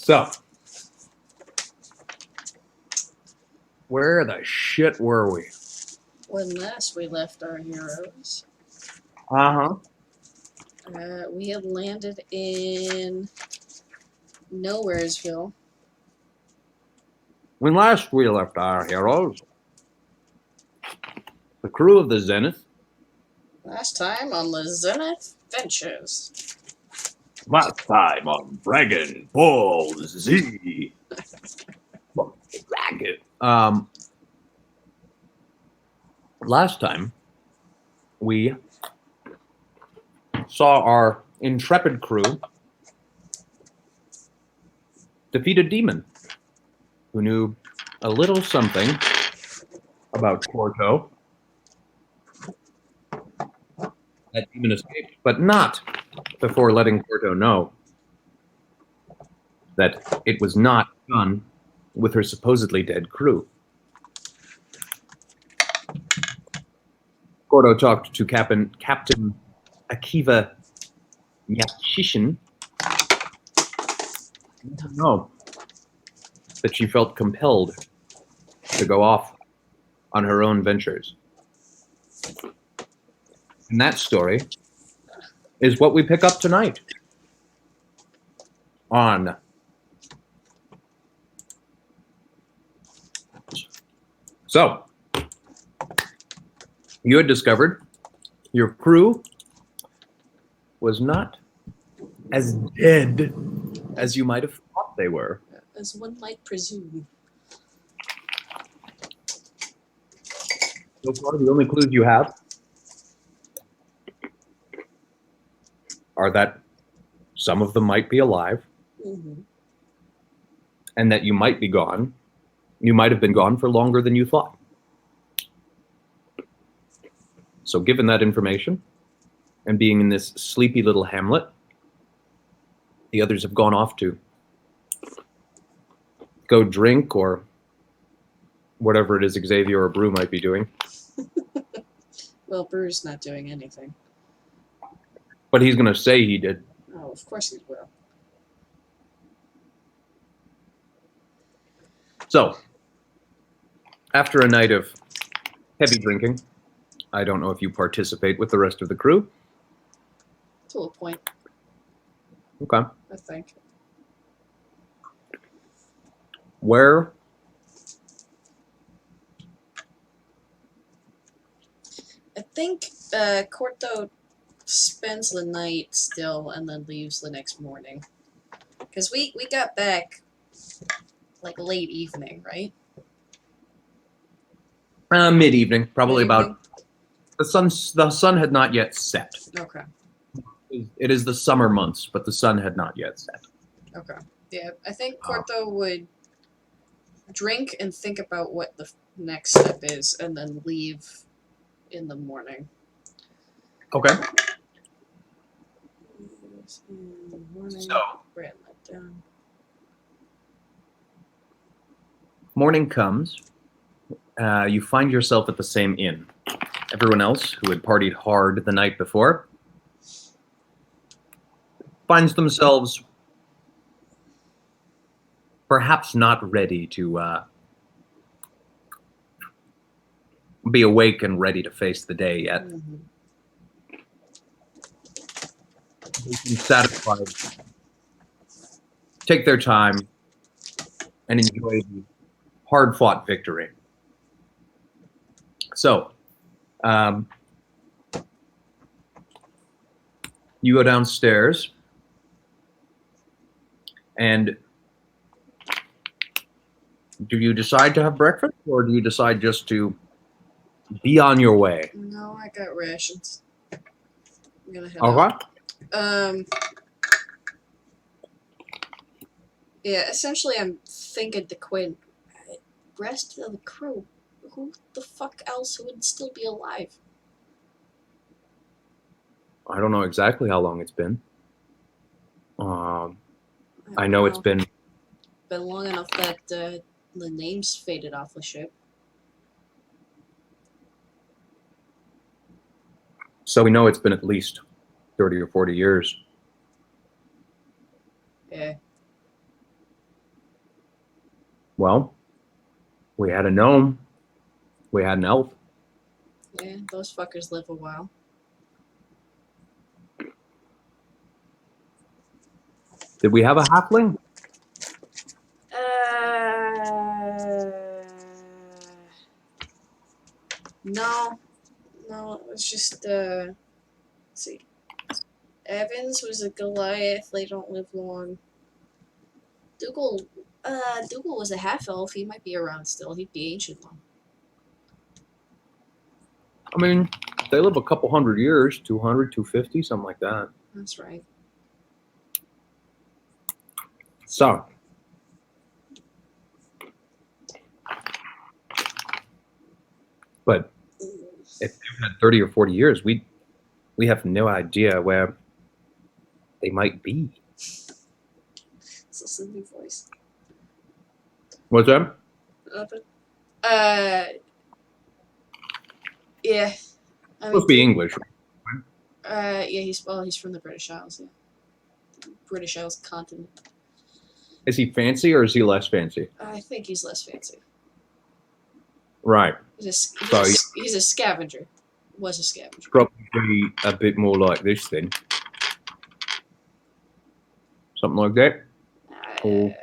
So, where the shit were we? When last we left our heroes, Uh-huh. we had landed in Nowheresville. When last we left our heroes, the crew of the Zenith, Last time on the Zenith Ventures. last time on Dragon Ball Z. Dragon. Last time, we saw our intrepid crew defeat a demon who knew a little something about Korto. That demon escaped, but not before letting Korto know that it was not done with her supposedly dead crew. Korto talked to Captain Akiva Yachishin. No, that she felt compelled to go off on her own ventures. And that story is what we pick up tonight on So, you had discovered your crew was not as dead as you might have thought they were. As one might presume. So far, the only clues you have are that some of them might be alive, and that you might be gone. You might have been gone for longer than you thought. So given that information, and being in this sleepy little hamlet, the others have gone off to go drink or whatever it is Xavier or Brew might be doing. Well, Brew's not doing anything. But he's going to say he did. Oh, of course he will. So, after a night of heavy drinking, I don't know if you participate with the rest of the crew. To a point. Okay. I think. Where? I think Korto spends the night still and then leaves the next morning. Because we got back like late evening, right? Mid-evening, probably Mid-evening? about the sun had not yet set. Okay. It is the summer months, but the sun had not yet set. Okay. Yeah, I think Korto would drink and think about what the next step is and then leave in the morning. Okay. Morning. So, Write that down. morning comes. You find yourself at the same inn. Everyone else who had partied hard the night before finds themselves perhaps not ready to be awake and ready to face the day yet. Mm-hmm. They seem satisfied, take their time, and enjoy the hard-fought victory. So, you go downstairs, and do you decide to have breakfast, or do you decide just to be on your way? No, I got rations. I'm gonna head All out. right. Yeah, essentially I'm thinking to Quinn, rest of the crew, who the fuck else would still be alive? I don't know exactly how long it's been. I know it's been long enough that the names faded off the ship. So we know it's been at least 30 or 40 years. Yeah. Well, we had a gnome. We had an elf. Yeah, those fuckers live a while. Did we have a halfling? No. No, it was just, let's see. Evans was a Goliath. They don't live long. Dougal was a half elf. He might be around still. He'd be ancient long. I mean, they live a couple hundred years, 200, 250, something like that. That's right. So, but if they've had 30 or 40 years, we have no idea where they might be. It's a silly voice. What's that? Yeah. I Supposed to be mean, English. yeah, he's from the British Isles, yeah. British Isles continent. Is he fancy or is he less fancy? I think he's less fancy. Right. He's a scavenger. Was a scavenger. Probably a bit more like this then. Something like that. Or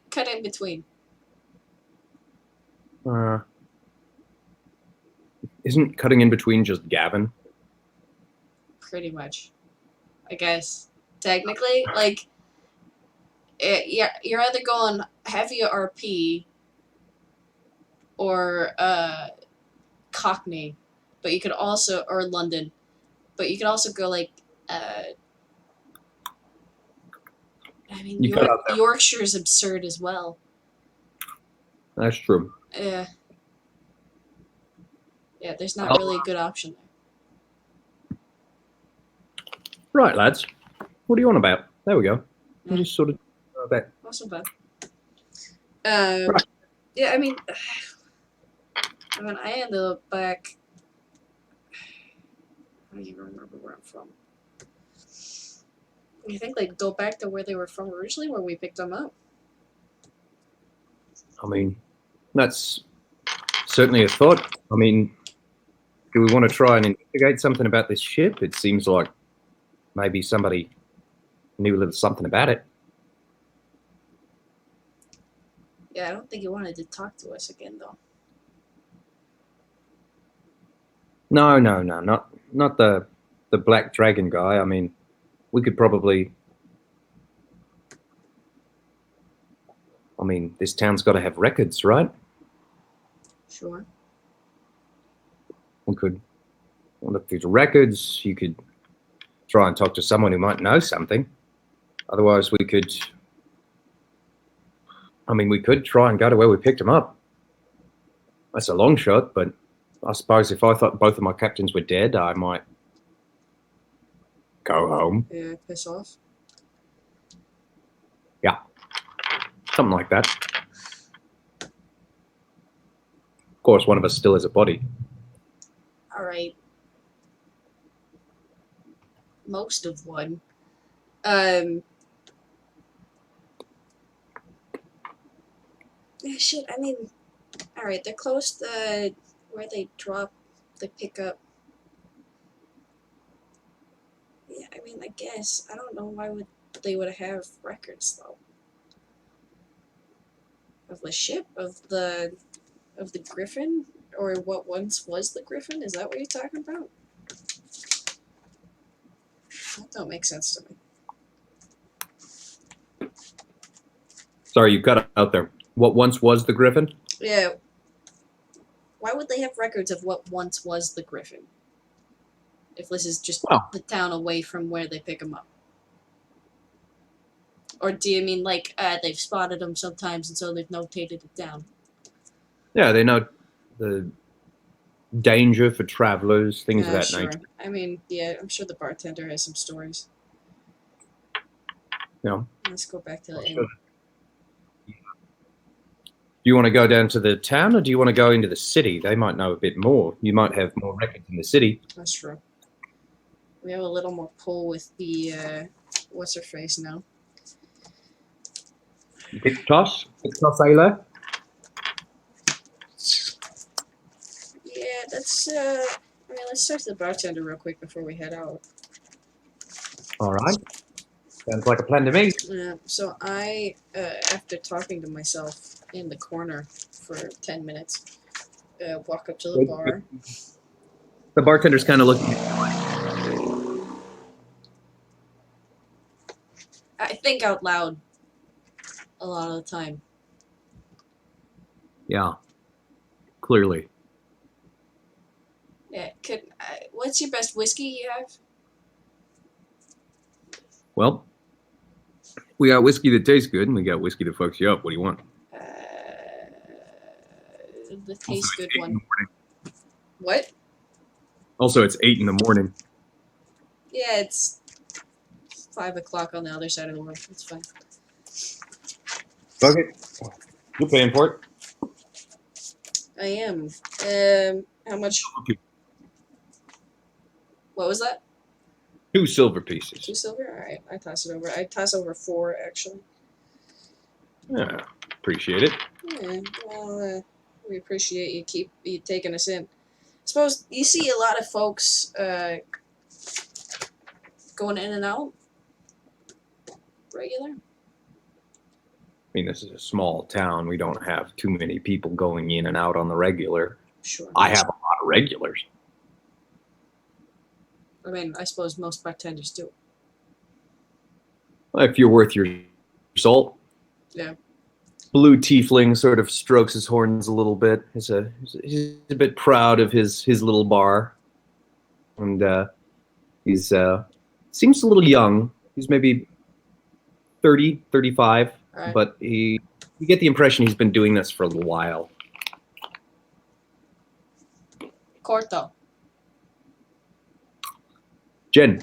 cut in between. Isn't cutting in between just Gavin? Pretty much, I guess. Technically, like, you're either going heavy RP or Cockney, but you could also, or London, but you could also go like, I mean, Yorkshire's absurd as well. That's true. Yeah. Yeah, there's not really a good option there. Right, lads. What do you want about? There we go. Yeah. Just sort of that. Not so bad. Right. Yeah, I mean, I ended up back. I don't even remember where I'm from. You think they'd go back to where they were from originally, where we picked them up? I mean, that's certainly a thought. I mean, do we want to try and investigate something about this ship? It seems like maybe somebody knew a little something about it. Yeah, I don't think he wanted to talk to us again, though. No, not the Black Dragon guy. I mean, we could probably. I mean, this town's got to have records, right? Sure. We could look through the records. You could try and talk to someone who might know something. Otherwise, we could. I mean, we could try and go to where we picked him up. That's a long shot, but I suppose if I thought both of my captains were dead, I might go home. Yeah, piss off. Yeah, something like that. Of course, one of us still has a body. All right. Most of one. Yeah, shit, I mean, alright, they're close to where they drop the pickup. Yeah, I mean, I guess. I don't know why they would have records, though. Of the ship? Of the Griffin? Or what once was the Griffin? Is that what you're talking about? That don't make sense to me. Sorry, you cut out there. What once was the Griffin? Yeah. Why would they have records of what once was the Griffin? If this is just the town away from where they pick them up. Or do you mean like they've spotted them sometimes and so they've notated it down? Yeah, they know the danger for travelers, things of that nature. I mean, yeah, I'm sure the bartender has some stories. Yeah. Let's go back to the inn. Do you want to go down to the town or do you want to go into the city? They might know a bit more. You might have more records in the city. That's true. We have a little more pull with the what's her face now. Big toss? Big toss, Ayla? Yeah, let's talk to the bartender real quick before we head out. All right. Sounds like a plan to me. So I, after talking to myself in the corner for 10 minutes, walk up to the bar. The bartender's kind of looking. I think out loud a lot of the time. Yeah, clearly. Yeah, what's your best whiskey you have? Well, we got whiskey that tastes good, and we got whiskey that fucks you up. What do you want? The taste good one. Morning. What? Also, it's 8 in the morning. Yeah, it's 5 o'clock on the other side of the world. It's fine. Fuck it. You're paying for it. I am. How much? What was that? 2 silver pieces. 2 silver? Alright, I toss it over. I toss over 4, actually. Yeah, appreciate it. Yeah, well, we appreciate you taking us in. I suppose you see a lot of folks going in and out regular. I mean, this is a small town. We don't have too many people going in and out on the regular. Sure. I have a lot of regulars. I mean, I suppose most bartenders do. If you're worth your salt. Yeah. Blue tiefling sort of strokes his horns a little bit. He's a bit proud of his little bar, and he's seems a little young. He's maybe 30, 35, right. But you get the impression he's been doing this for a little while. Korto. Jen.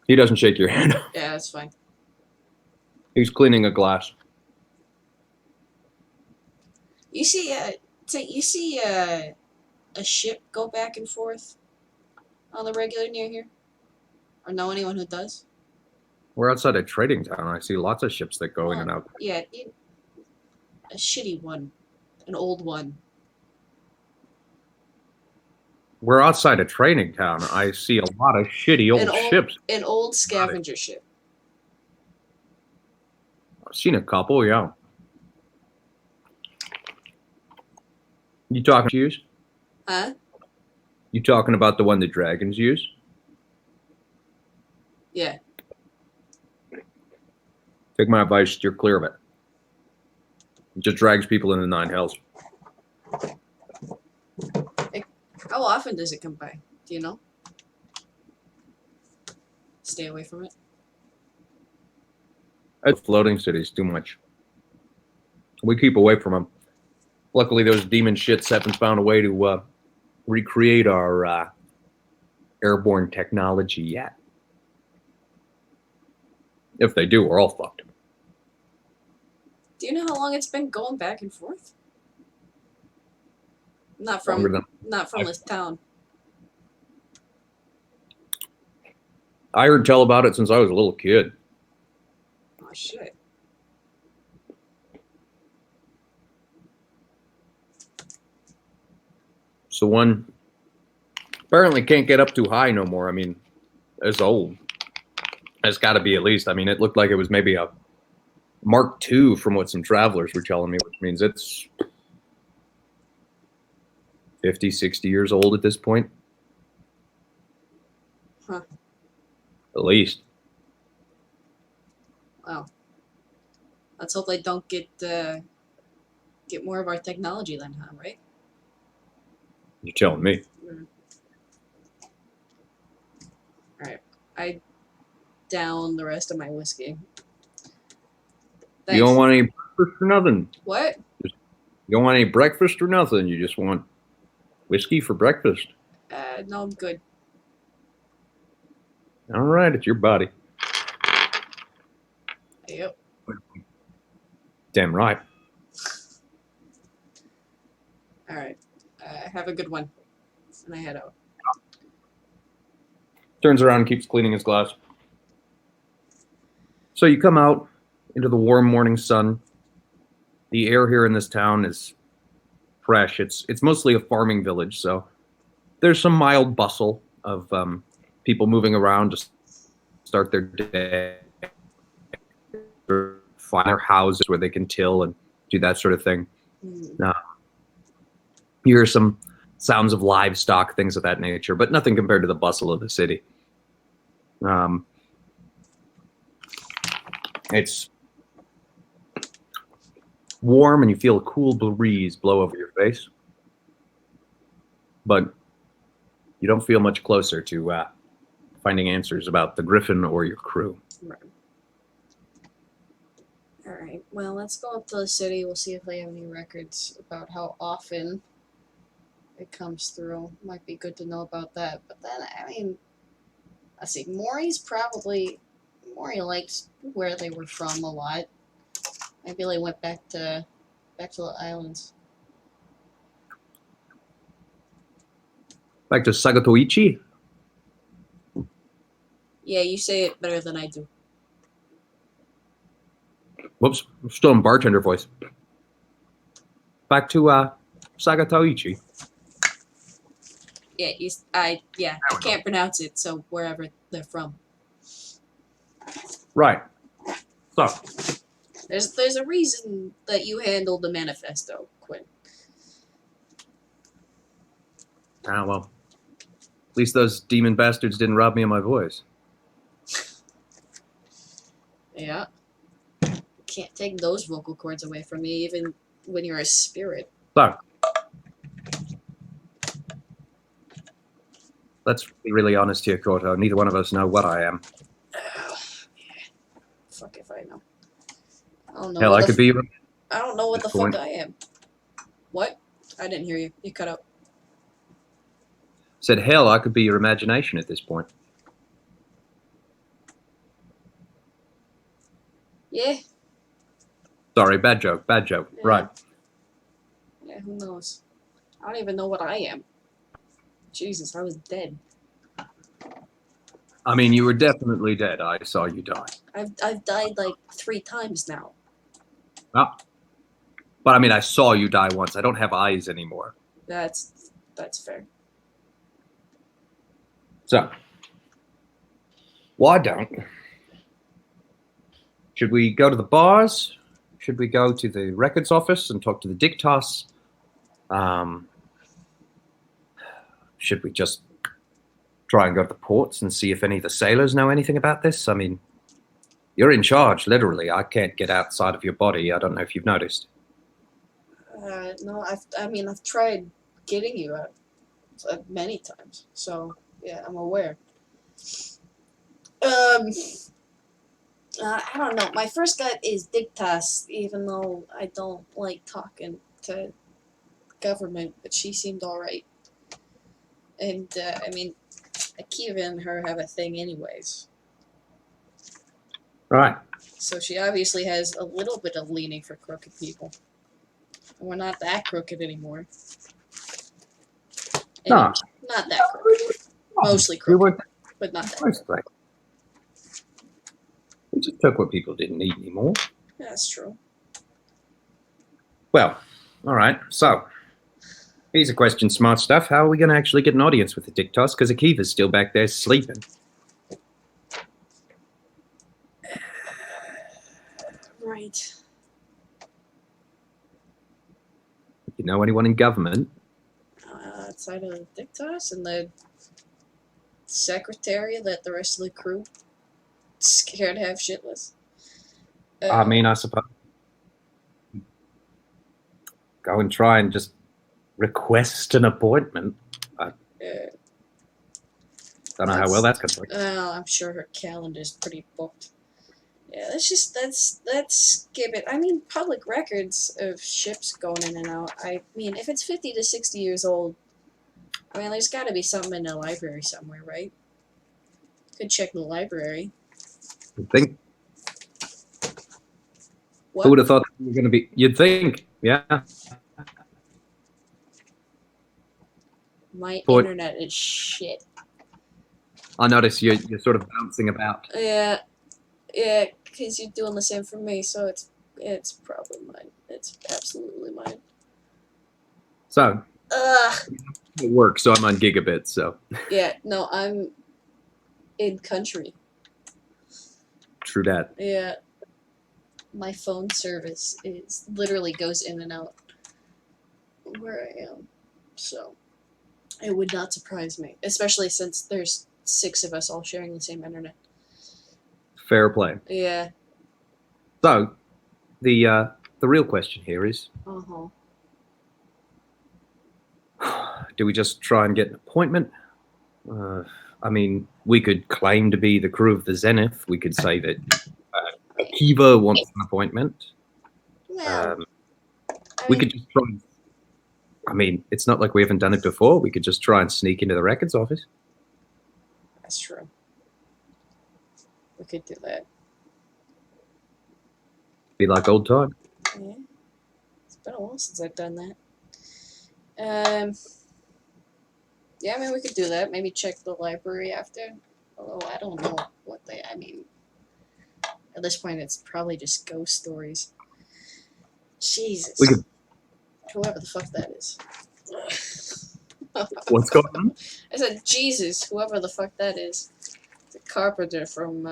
He doesn't shake your hand. Yeah, that's fine. He's cleaning a glass. You see, a ship go back and forth on the regular near here, or know anyone who does? We're outside a trading town. I see lots of ships that go in and out. Yeah, a shitty one, an old one. We're outside a trading town. I see a lot of shitty old ships. An old scavenger ship. I've seen a couple, yeah. You talking to use? Huh? You talking about the one the dragons use? Yeah. Take my advice, steer clear of it. It just drags people into 9 hells. How often does it come by? Do you know? Stay away from it. At floating cities, too much. We keep away from them. Luckily, those demon shits haven't found a way to recreate our airborne technology yet. If they do, we're all fucked. Do you know how long it's been going back and forth? Not from this town. I heard tell about it since I was a little kid. Oh shit. So one apparently can't get up too high no more. I mean, it's old. It's got to be at least. I mean, it looked like it was maybe a Mark II from what some travelers were telling me, which means it's 50, 60 years old at this point. Huh. At least. Wow. Let's hope they don't get more of our technology then, huh? Right? You're telling me. Mm. All right. I down the rest of my whiskey. Thanks. You don't want any breakfast or nothing. What? You don't want any breakfast or nothing. You just want whiskey for breakfast. No, I'm good. All right, it's your body. Yep. Damn right. All right. Have a good one. And I head out. Turns around and keeps cleaning his glass. So you come out into the warm morning sun. The air here in this town is fresh. It's mostly a farming village, so there's some mild bustle of people moving around to start their day, find their houses where they can till and do that sort of thing. Mm. You hear some sounds of livestock, things of that nature, but nothing compared to the bustle of the city. It's warm and you feel a cool breeze blow over your face, but you don't feel much closer to finding answers about the Griffin or your crew. Right. Alright, well, let's go up to the city. We'll see if they have any records about how often it comes through. Might be good to know about that. But then, I mean, let's see. Maury likes where they were from a lot. Maybe they went back to the islands. Back to Sagatoichi? Yeah, you say it better than I do. Whoops, I'm still in bartender voice. Back to Sagatoichi. Yeah, I can't pronounce it, so wherever they're from. Right. So, There's a reason that you handled the manifesto, Quinn. well, at least those demon bastards didn't rob me of my voice. Yeah. Can't take those vocal cords away from me, even when you're a spirit. So, let's be really honest here, Korto. Neither one of us know what I am. Fuck if I know. I don't know. Hell, I could be. I don't know what the fuck I am. What? I didn't hear you. You cut out. Said, hell, I could be your imagination at this point. Yeah. Sorry, bad joke. Bad joke. Yeah. Right. Yeah, who knows? I don't even know what I am. Jesus, I was dead. I mean, you were definitely dead. I saw you die. I've died like 3 times now. Oh. But I mean, I saw you die once. I don't have eyes anymore. That's fair. So, why don't? Should we go to the bars? Should we go to the records office and talk to the Dictas? Should we just try and go to the ports and see if any of the sailors know anything about this? I mean, you're in charge, literally. I can't get outside of your body. I don't know if you've noticed. No, I've tried getting you out many times. So, yeah, I'm aware. I don't know. My first gut is Dictas, even though I don't like talking to government, but she seemed alright. And, I mean, Akiva and her have a thing anyways. Right. So she obviously has a little bit of leaning for crooked people. And we're not that crooked anymore. No. Not that crooked. Mostly crooked, but not that crooked. We just took what people didn't need anymore. Yeah, that's true. Well, all right. So, here's a question, smart stuff. How are we going to actually get an audience with the Dictas? Because Akiva's still back there sleeping. Right. You know anyone in government? Outside of Dictas and the secretary that the rest of the crew scared half shitless. I mean, I suppose. Go and try and just request an appointment. Don't know how well that's going to work. Well, I'm sure her calendar's pretty booked. Yeah, let's skip it. I mean, public records of ships going in and out. I mean, if it's 50 to 60 years old, I mean, there's got to be something in the library somewhere, right? Could check the library. You'd think. What? Who would have thought you were going to be? You'd think, yeah. My internet is shit. I notice you're sort of bouncing about. Yeah. Yeah, because you're doing the same for me, so it's probably mine. It's absolutely mine. So Ugh. it works. So I'm on gigabit. So Yeah, no, I'm in country. true that. Yeah, my phone service literally goes in and out where I am, so it would not surprise me, especially since there's 6 of us all sharing the same internet. Fair play. Yeah. So the real question here is, Uh-huh. do we just try and get an appointment? I mean, we could claim to be the crew of the Zenith. We could say that Akiva wants an appointment. Well, We could just try. I mean, it's not like we haven't done it before. We could just try and sneak into the records office. that's true. We could do that. Be like old time. Yeah. It's been a while since I've done that. Yeah, I mean, we could do that. Maybe check the library after. Although I don't know what they. I mean, at this point, it's probably just ghost stories. Jesus. We could. Whoever the fuck that is. What's going on? I said, Jesus, whoever the fuck that is. The carpenter from.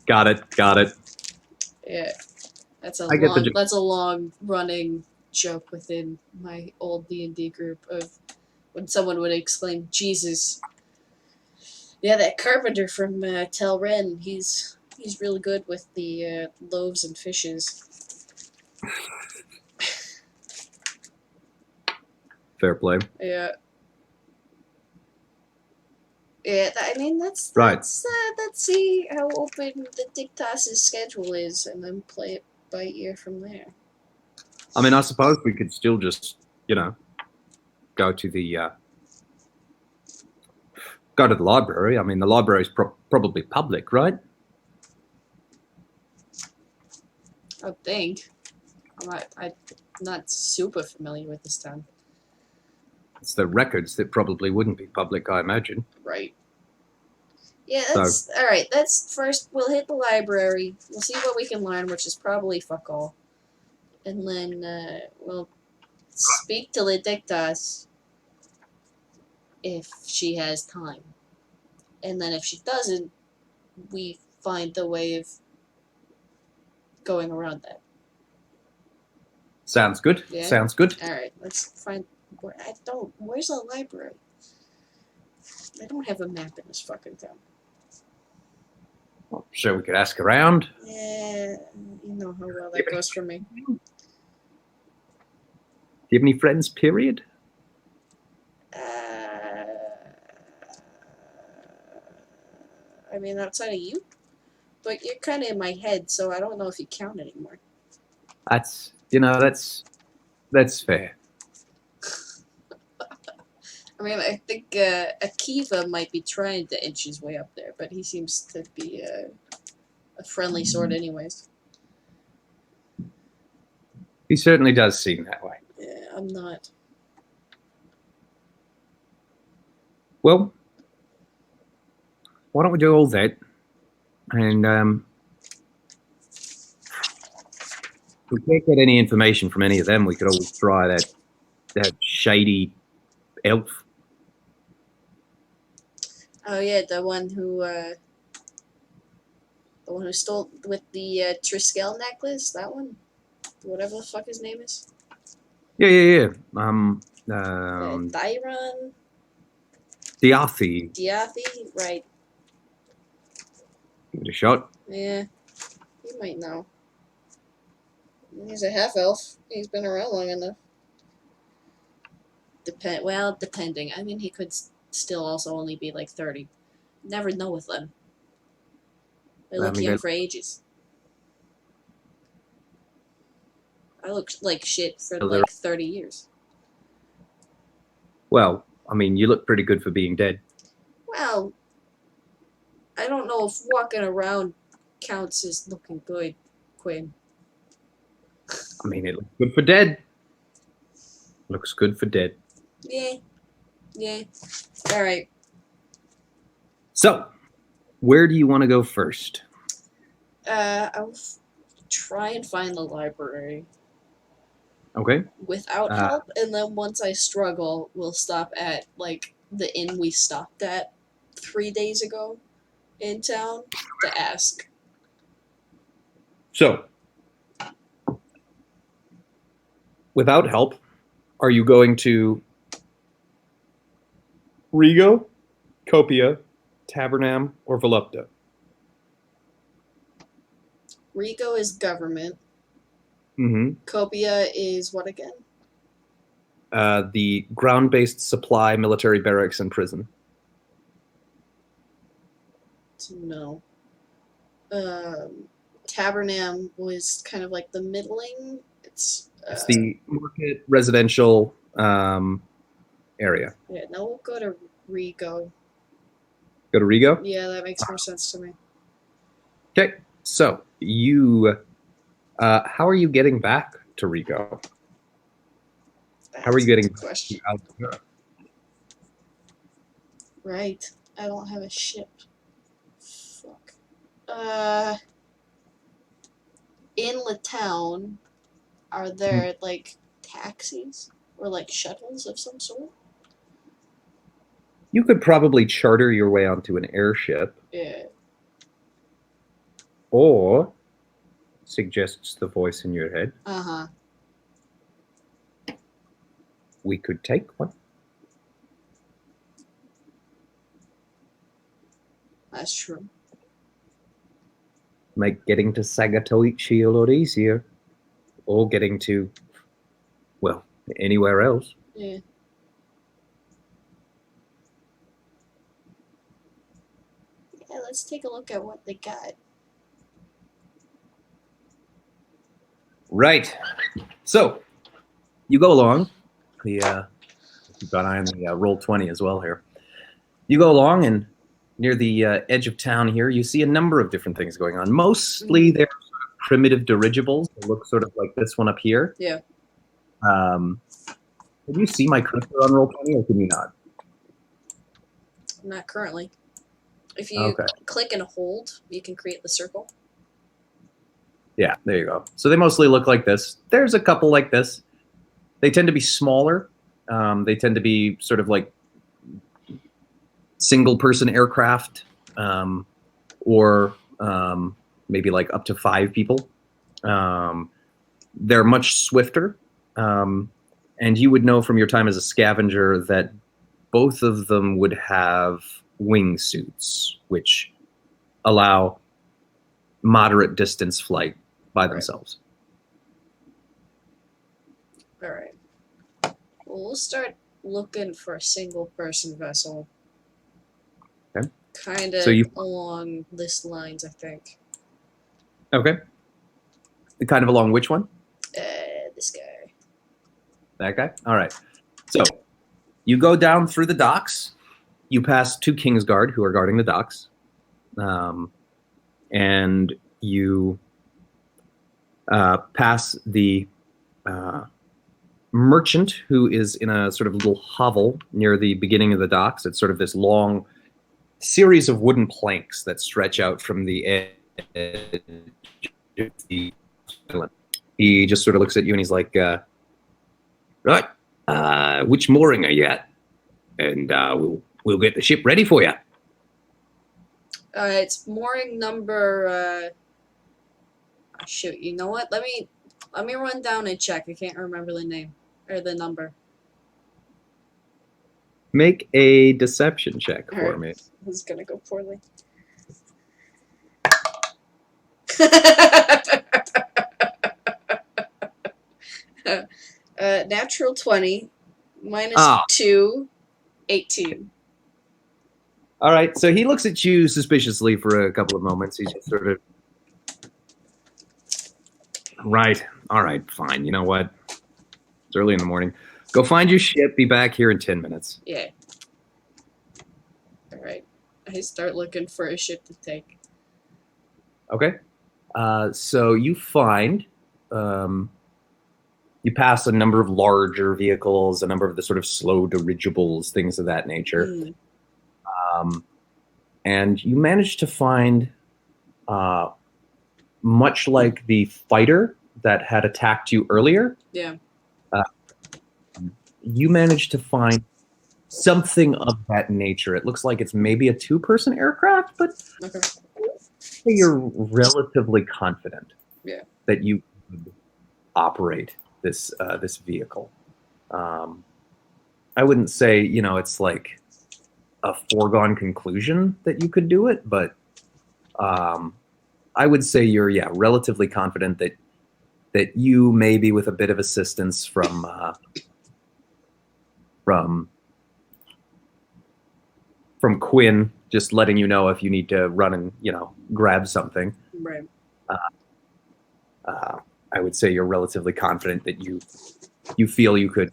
Got it. Yeah, that's I that's a long running joke within my old D&D group of when someone would exclaim Jesus. Yeah, that carpenter from Tel Ren, he's really good with the loaves and fishes. Fair play. Yeah. Yeah, I mean let's see how open the Dictas's schedule is, and then play it by ear from there. I mean, I suppose we could still just, go to the library. I mean, the library is probably public, right? I think. I'm not super familiar with this town. It's the records that probably wouldn't be public, I imagine. Right. Yeah, that's all right. That's first. We'll hit the library. We'll see what we can learn, which is probably fuck all, and then we'll speak to Ledictas if she has time, and then if she doesn't, we find the way of going around that. Sounds good. Yeah? Sounds good. All right, let's find. Where's the library? I don't have a map in this fucking town. Well, sure, we could ask around. Yeah, you know how well that goes for me. Do you have any friends, period? I mean, outside of you? But you're kind of in my head, so I don't know if you count anymore. That's fair. I mean, I think Akiva might be trying to inch his way up there, but he seems to be a friendly sort anyways. He certainly does seem that way. Yeah, I'm not. Well, why don't we do all that? And if we can't get any information from any of them, we could always try that shady elf. Oh yeah, the one who stole with the Triskel necklace. That one, whatever the fuck his name is. Yeah. Dyron. Diathi, right? give it a shot. Yeah, he might know. He's a half elf. He's been around long enough. Depending. I mean, he could still also only be like 30. Never know with them. They look young for ages. I look like shit for like 30 years. Well, I mean, you look pretty good for being dead. Well, I don't know if walking around counts as looking good, Quinn. I mean, it looks good for dead. Looks good for dead. Yeah. All right. So, where do you want to go first? I'll try and find the library Okay. without help, and then once I struggle, we'll stop at like the inn we stopped at 3 days ago in town to ask. So, without help, are you going to Rigo, Copia, Tabernam, or Volupta? Rico is government. Mm-hmm. Copia is what again? The ground-based supply, military barracks, and prison. No. Tabernam was kind of like the middling. It's the market residential area. Yeah, now we'll go to Rico. Go to Rigo? Yeah, that makes more sense to me. Okay, so you, how are you getting back to Rigo? How are you getting question out of Europe? Right, I don't have a ship. Fuck. In the town, are there like taxis or like shuttles of some sort? You could probably charter your way onto an airship. Yeah. Or, suggests the voice in your head, we could take one. That's true. Make getting to Sagatoichi a lot easier. Or getting to, well, anywhere else. Yeah. Yeah, let's take a look at what they got. Right. So, you go along. You've got eye on the Roll20 as well here. You go along, and near the edge of town here, you see a number of different things going on. Mostly they're sort of primitive dirigibles. They look sort of like this one up here. Yeah. Can you see my cursor on Roll20, or can you not? Not currently. If you click and hold, you can create the circle. Yeah, there you go. So they mostly look like this. There's a couple like this. They tend to be smaller. They tend to be sort of like single-person aircraft, or maybe like up to 5 people. They're much swifter. And you would know from your time as a scavenger that both of them would have wingsuits, which allow moderate distance flight by themselves. All right. Well, we'll start looking for a single-person vessel. Okay. Kind of along this lines, I think. Okay. Kind of along which one? This guy. That guy? All right. So you go down through the docks. You pass 2 Kingsguard who are guarding the docks. And you pass the merchant who is in a sort of little hovel near the beginning of the docks. It's sort of this long series of wooden planks that stretch out from the edge of the island. He just sort of looks at you and he's like, right, which mooring are you at? And we'll get the ship ready for you. It's mooring number. Shoot, you know what? Let me run down and check. I can't remember the name or the number. Make a deception check for me. This is gonna go poorly. Natural 20 minus 2, 18. All right, so he looks at you suspiciously for a couple of moments. He's just sort of, right, all right, fine. You know what? It's early in the morning. Go find your ship. Be back here in 10 minutes. Yeah. All right. I start looking for a ship to take. Okay. So you find, you pass a number of larger vehicles, a number of the sort of slow dirigibles, things of that nature. and you manage to find, much like the fighter that had attacked you earlier, Yeah. you manage to find something of that nature. It looks like it's maybe a two-person aircraft, but Okay. you're relatively confident Yeah. that you could operate this this vehicle. I wouldn't say, it's like a foregone conclusion that you could do it, but I would say you're relatively confident that you, maybe with a bit of assistance from Quinn, just letting you know if you need to run and grab something. Right. I would say you're relatively confident that you feel you could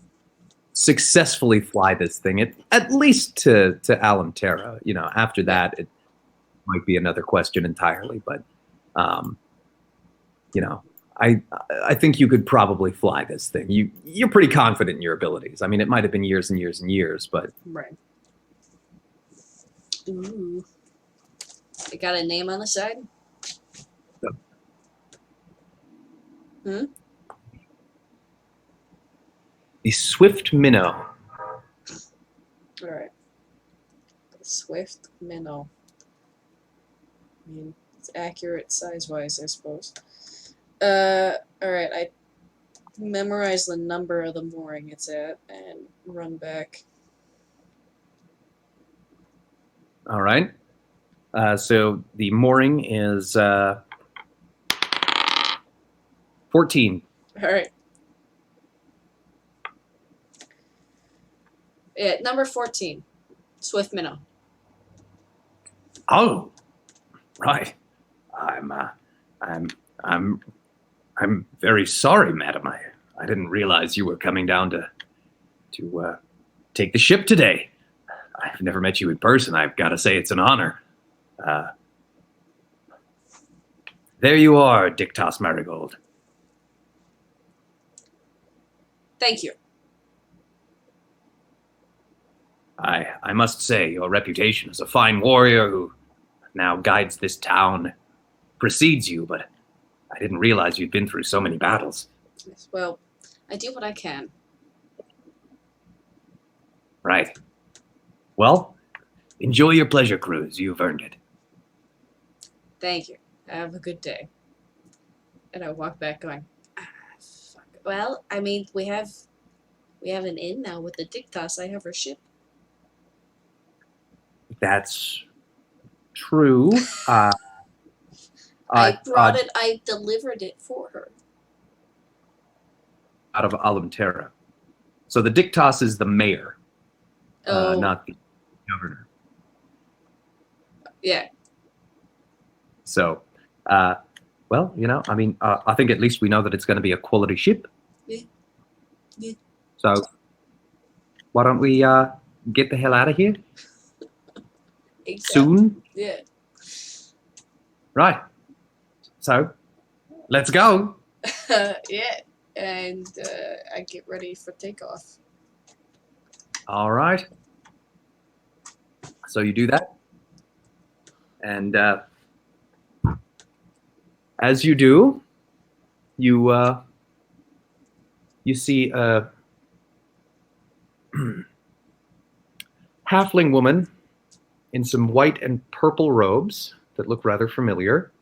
successfully fly this thing at least to Alamterra. After that, it might be another question entirely. But I think you could probably fly this thing. You're pretty confident in your abilities. I mean, it might have been years and years and years, but Right. Ooh. It got a name on the side? the Swift Minnow. All right. The Swift Minnow. I mean, it's accurate size-wise, I suppose. All right. I memorize the number of the mooring it's at and run back. All right. So the mooring is 14. All right. Yeah, number 14, Swift Minnow. Oh, right. I'm very sorry, madam. I didn't realize you were coming down to take the ship today. I've never met you in person. I've got to say it's an honor. There you are, Dictas Marigold. Thank you. I must say, your reputation as a fine warrior who now guides this town precedes you, but I didn't realize you'd been through so many battles. Yes, well, I do what I can. Right. Well, enjoy your pleasure cruise. You've earned it. Thank you. Have a good day. And I walk back going, fuck. Well, I mean, we have an inn now with the Dictas. I have her ship. That's true. I brought it. I delivered it for her. Out of Alamterra. So the Dictas is the mayor, not the governor. Yeah. So, well, I mean, I think at least we know that it's going to be a quality ship. Yeah. Yeah. So, why don't we get the hell out of here? Exactly. Soon? Yeah. Right. So, let's go. Yeah. And I get ready for takeoff. All right. So you do that. And as you do, you see a halfling woman in some white and purple robes that look rather familiar.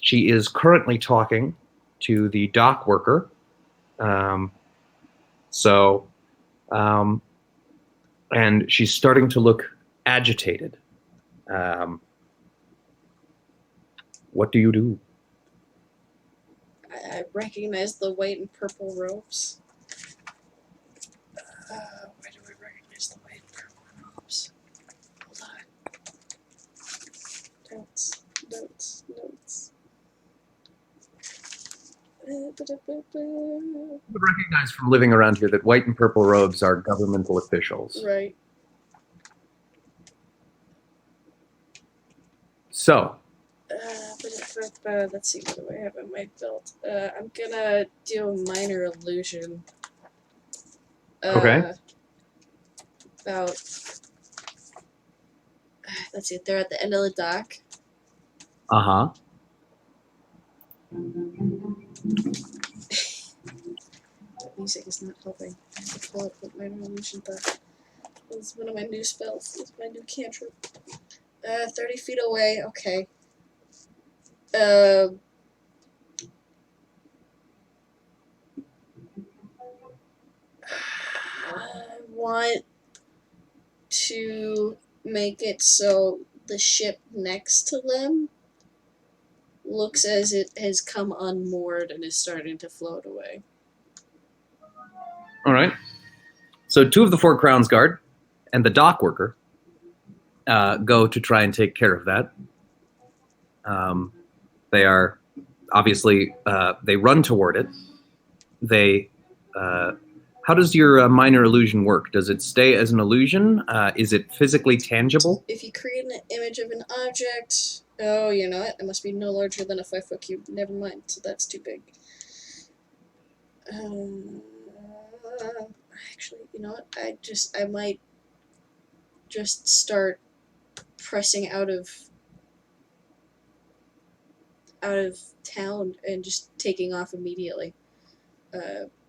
She is currently talking to the dock worker. And she's starting to look agitated. What do you do? I recognize the white and purple robes. Where do I recognize the white and purple robes? Hold on. Notes. You recognize from living around here that white and purple robes are governmental officials. Right. So. Let's see, what do I have in my belt? I'm gonna do a minor illusion. Okay. About Let's see. They're at the end of the dock. Uh-huh. Music is not helping. I'll pull up what minor illusion thought. It's one of my new spells. It's my new cantrip. 30 feet away. Okay. I want to make it so the ship next to them looks as it has come unmoored and is starting to float away. All right. So 2 of the 4 Crowns Guard and the dock worker go to try and take care of that. They are obviously they run toward it. They how does your minor illusion work? Does it stay as an illusion? Is it physically tangible? If you create an image of an object, oh, you know what? It must be no larger than a 5-foot cube. Never mind. So that's too big. Actually, you know what? I might just start pressing out of town and just taking off immediately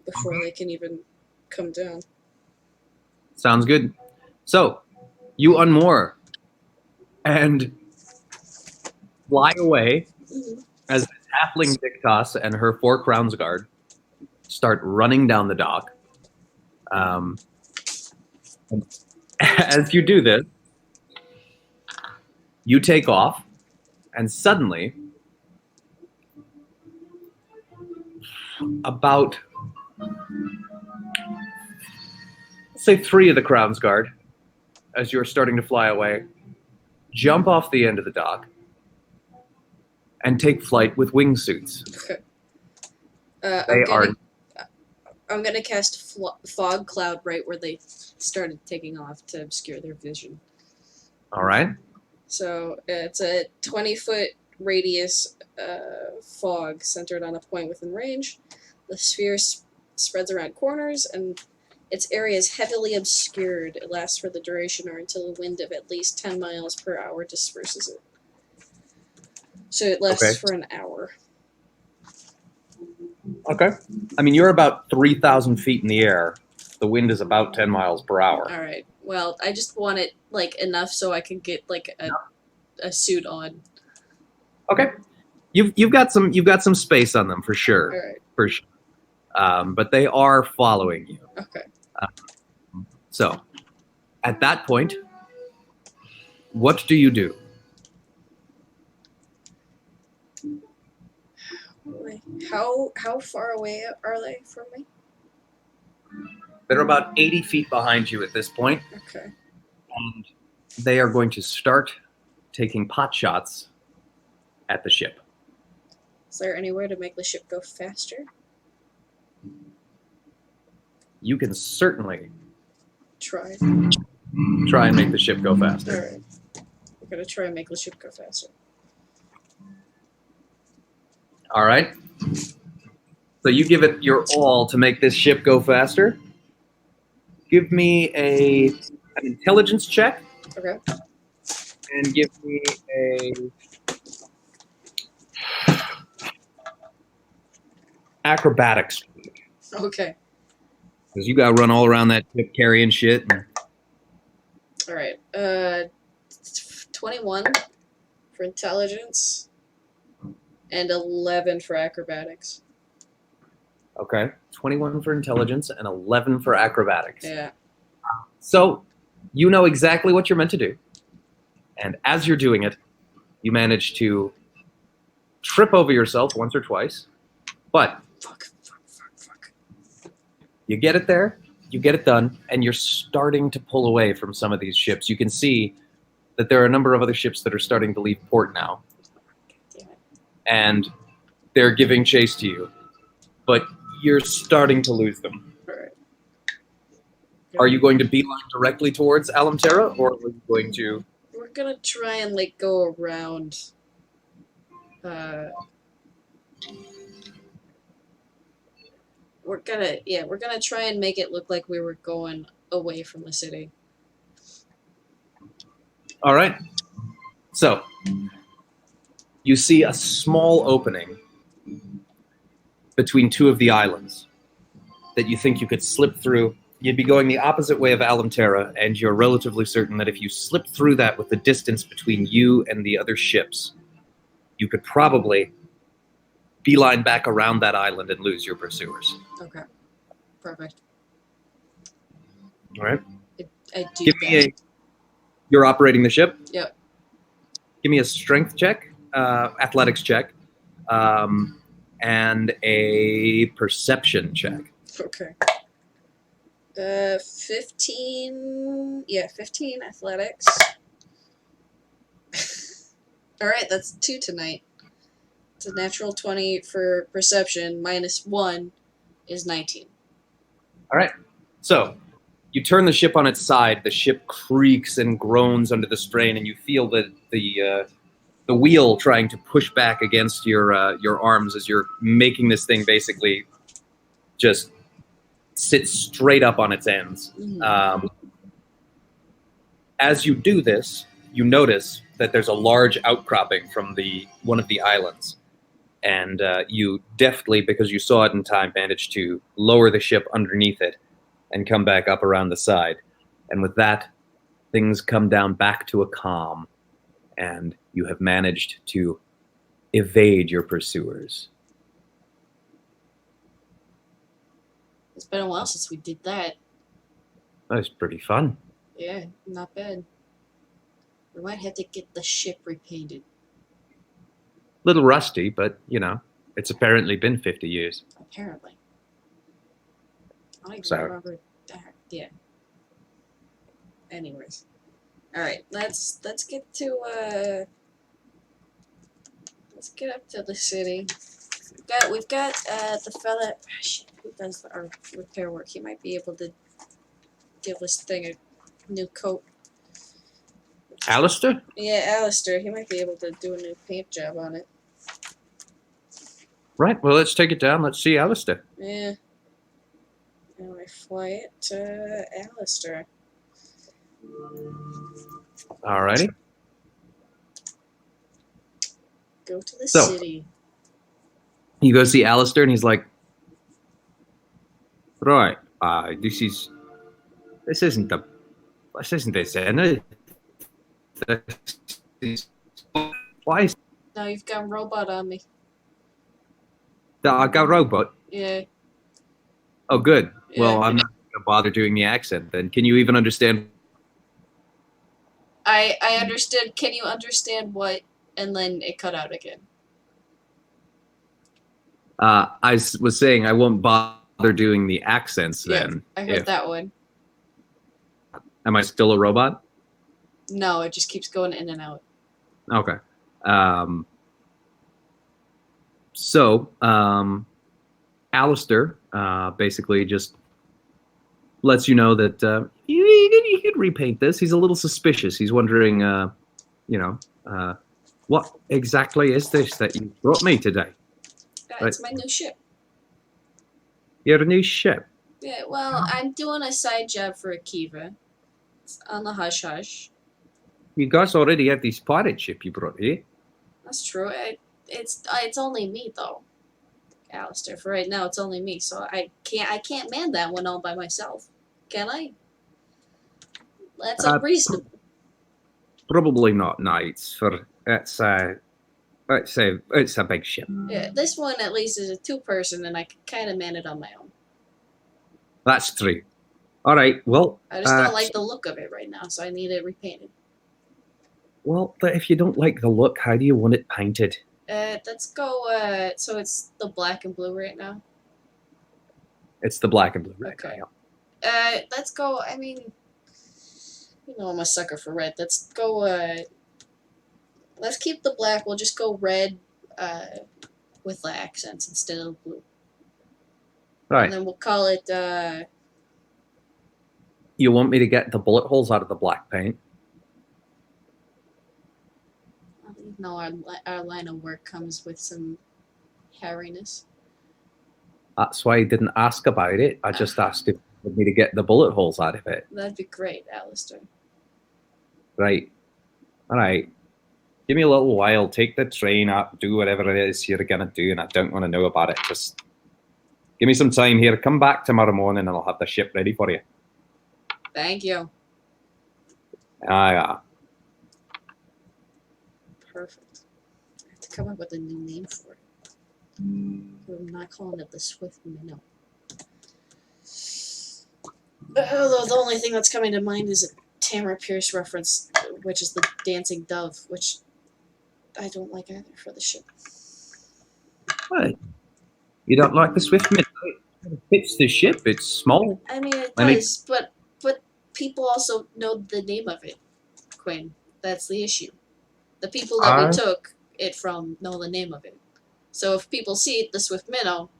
before they can even come down. Sounds good. So you unmoor and fly away as Halfling Dictos and her 4 Crowns Guard start running down the dock. As you do this, you take off, and suddenly, about, say, 3 of the Crowns Guard, as you're starting to fly away, jump off the end of the dock and take flight with wingsuits. I'm gonna cast fog cloud right where they started taking off to obscure their vision. All right. So it's a 20-foot radius fog centered on a point within range. The sphere spreads around corners, and its area is heavily obscured. It lasts for the duration or until a wind of at least 10 miles per hour disperses it. So it lasts for an hour. Okay. I mean, you're about 3,000 feet in the air. The wind is about 10 miles per hour. All right. Well, I just want it like enough so I can get like a suit on. Okay. You've got some space on them for sure. All right. For sure. But they are following you. Okay. So, at that point, what do you do? How far away are they from me? They're about 80 feet behind you at this point. Okay. And they are going to start taking pot shots at the ship. Is there any way to make the ship go faster? You can certainly try and make the ship go faster. All right. We're going to try and make the ship go faster. All right. So you give it your all to make this ship go faster. Give me an intelligence check. Okay. And give me a acrobatics. Okay. Because you got to run all around that ship carrying shit. All right. 21 for intelligence and 11 for acrobatics. Okay. 21 for intelligence and 11 for acrobatics. Yeah. So you know exactly what you're meant to do. And as you're doing it, you manage to trip over yourself once or twice. But Fuck. you get it there, you get it done, and you're starting to pull away from some of these ships. You can see that there are a number of other ships that are starting to leave port now. Damn it. And they're giving chase to you. But you're starting to lose them. All right. Are you going to beeline directly towards Alamtera, or are you going to... We're going to try and, like, go around... We're gonna try and make it look like we were going away from the city. All right. So, you see a small opening between two of the islands that you think you could slip through. You'd be going the opposite way of Alamterra, and you're relatively certain that if you slipped through that with the distance between you and the other ships, you could probably beeline back around that island and lose your pursuers. Okay. Perfect. All right. I do Give that. me you're operating the ship? Yep. Give me a strength check, athletics check, and a perception check. Okay. 15. Yeah, 15 athletics. All right, that's 2 tonight. It's a natural 20 for perception. -1 is 19. All right. So you turn the ship on its side. The ship creaks and groans under the strain, and you feel the wheel trying to push back against your arms as you're making this thing basically just sit straight up on its ends. Mm-hmm. As you do this, you notice that there's a large outcropping from one of the islands. And you deftly, because you saw it in time, managed to lower the ship underneath it and come back up around the side. And with that, things come down back to a calm, and you have managed to evade your pursuers. It's been a while since we did that. That was pretty fun. Yeah, not bad. We might have to get the ship repainted. Little rusty, but, it's apparently been 50 years. Apparently. I don't even So. remember that. Yeah. Anyways. Alright, let's get to let's get up to the city. We've got the fella who does our repair work. He might be able to give this thing a new coat. Alistair? Yeah, Alistair. He might be able to do a new paint job on it. Right, well, let's take it down. Let's see Alistair. Yeah. And I fly it to Alistair. Alrighty. Go to the So. city. You go see Alistair, and he's like, right, this isn't the Zenith. Why is Now you've got robot on me. that I got robot? Yeah. Oh, good. Yeah. Well, I'm not going to bother doing the accent then. Can you even understand? I understood. Can you understand what? And then it cut out again. I was saying I won't bother doing the accents then. I heard that one. Am I still a robot? No, it just keeps going in and out. Okay. So, Alistair basically just lets you know that you could repaint this. He's a little suspicious. He's wondering, what exactly is this that you brought me today? It's my new ship. Your new ship? Yeah, well, I'm doing a side job for Akiva. It's on the hush hush. You guys already have this pirate ship you brought here. That's true. It's only me though, Alistair. For right now, it's only me. So I can't man that one all by myself, can I? That's unreasonable. Probably not. No, it's a big ship. Yeah, this one at least is a 2-person, and I can kind of man it on my own. That's true. All right. Well, I just don't like the look of it right now, so I need it repainted. Well, but if you don't like the look, how do you want it painted? Let's go. So it's the black and blue right now. It's the black and blue right Okay. now. Let's go. I mean, I'm a sucker for red. Let's go. Let's keep the black. We'll just go red, with the accents instead of blue. Right. And then we'll call it. You want me to get the bullet holes out of the black paint? No, our line of work comes with some hairiness. That's why I didn't ask about it. I just asked if you want me to get the bullet holes out of it. That'd be great, Alistair. Right. All right. Give me a little while. Take the train up. Do whatever it is you're going to do, and I don't want to know about it. Just give me some time here. Come back tomorrow morning, and I'll have the ship ready for you. Thank you. Yeah. Perfect. I have to come up with a new name for it. I'm not calling it the Swift Minnow. Although the only thing that's coming to mind is a Tamara Pierce reference, which is the dancing dove, which I don't like either for the ship. What? You don't like the Swift Minnow? It fits the ship. It's small. I mean, it does, but people also know the name of it, Quinn. That's the issue. The people that we took it from know the name of it. So if people see it, the Swift Minnow.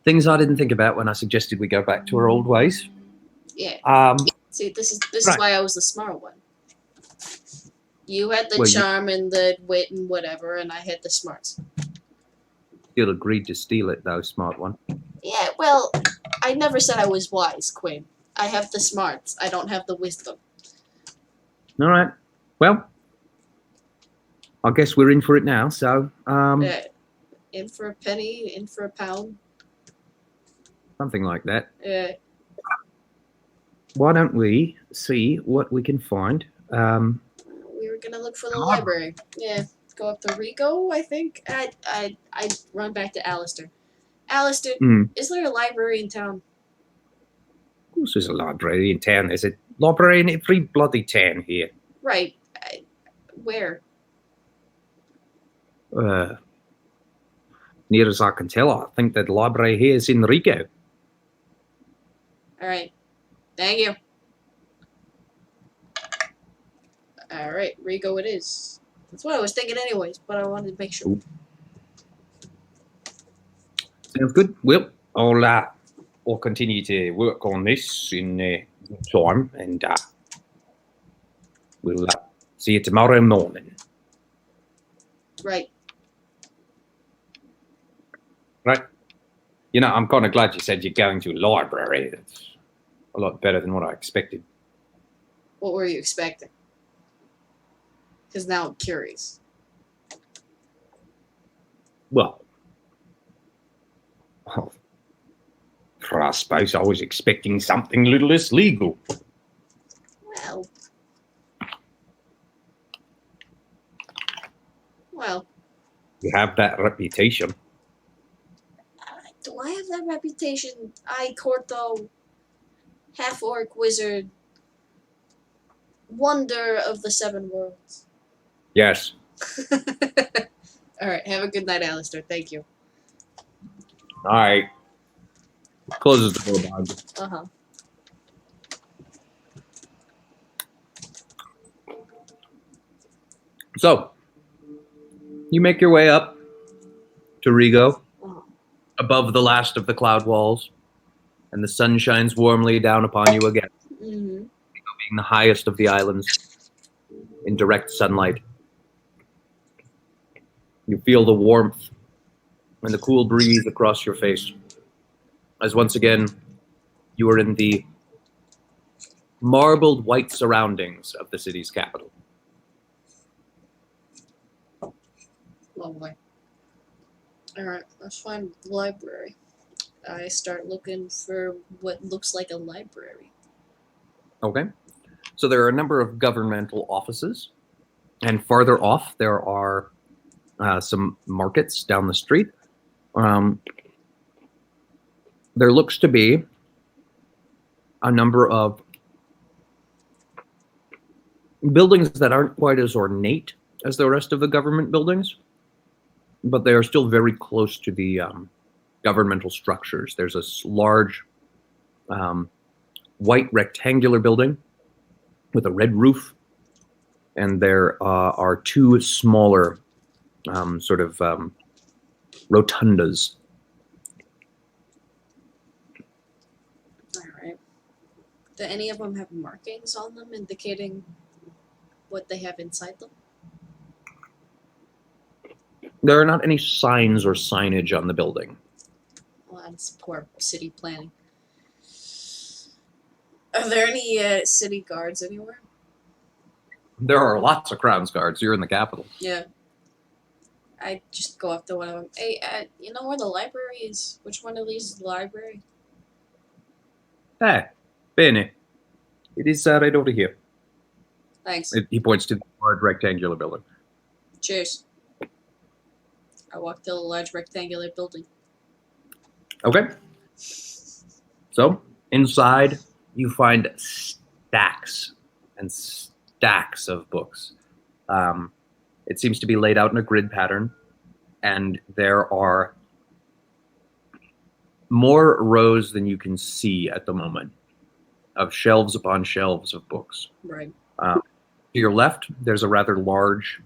Things I didn't think about when I suggested we go back to our old ways. Yeah. See, this is why I was the smart one. You had the charm and the wit and whatever, and I had the smarts. Still agreed to steal it, though, smart one. Yeah, well, I never said I was wise, Quinn. I have the smarts. I don't have the wisdom. All right. Well, I guess we're in for it now, so... in for a penny, in for a pound. Something like that. Yeah. Why don't we see what we can find? We were going to look for the library. Yeah. Go up to Rico, I think. I'd run back to Alistair. Alistair, is there a library in town? Of course there's a library in town. There's a library in every bloody town here. Right. Where? Near as I can tell, I think that the library here is in Rico. All right. Thank you. All right, Rico it is. That's what I was thinking anyways, but I wanted to make sure. Sounds good. Well, I'll continue to work on this in time, and we'll see you tomorrow morning. Right. Right. You know, I'm kind of glad you said you're going to a library. That's a lot better than what I expected. What were you expecting? Because now I'm curious. Well, I suppose I was expecting something a little less legal. Well. You have that reputation. Do I have that reputation? Korto, half-orc wizard, wonder of the 7 worlds. Yes. All right. Have a good night, Alistair. Thank you. All right. Closes the door behind you. Uh-huh. So, you make your way up to Rigo, above the last of the cloud walls, and the sun shines warmly down upon you again. Mm-hmm. Being the highest of the islands in direct sunlight. You feel the warmth and the cool breeze across your face, as once again you are in the marbled white surroundings of the city's capital. Lovely. Alright, let's find the library. I start looking for what looks like a library. Okay. So there are a number of governmental offices, and farther off there are some markets down the street. There looks to be a number of buildings that aren't quite as ornate as the rest of the government buildings, but they are still very close to the governmental structures. There's a large white rectangular building with a red roof, and there are 2 smaller rotundas. Alright. Do any of them have markings on them indicating what they have inside them? There are not any signs or signage on the building. Well, that's poor city planning. Are there any city guards anywhere? There are lots of Crown's guards. You're in the capital. Yeah. I just go up to one of them. Hey, you know where the library is? Which one of these is the library? Bene. It is right over here. Thanks. He points to the large rectangular building. Cheers. I walk to the large rectangular building. Okay. So, inside, you find stacks and stacks of books. It seems to be laid out in a grid pattern, and there are more rows than you can see at the moment of shelves upon shelves of books. Right. To your left, there's a rather large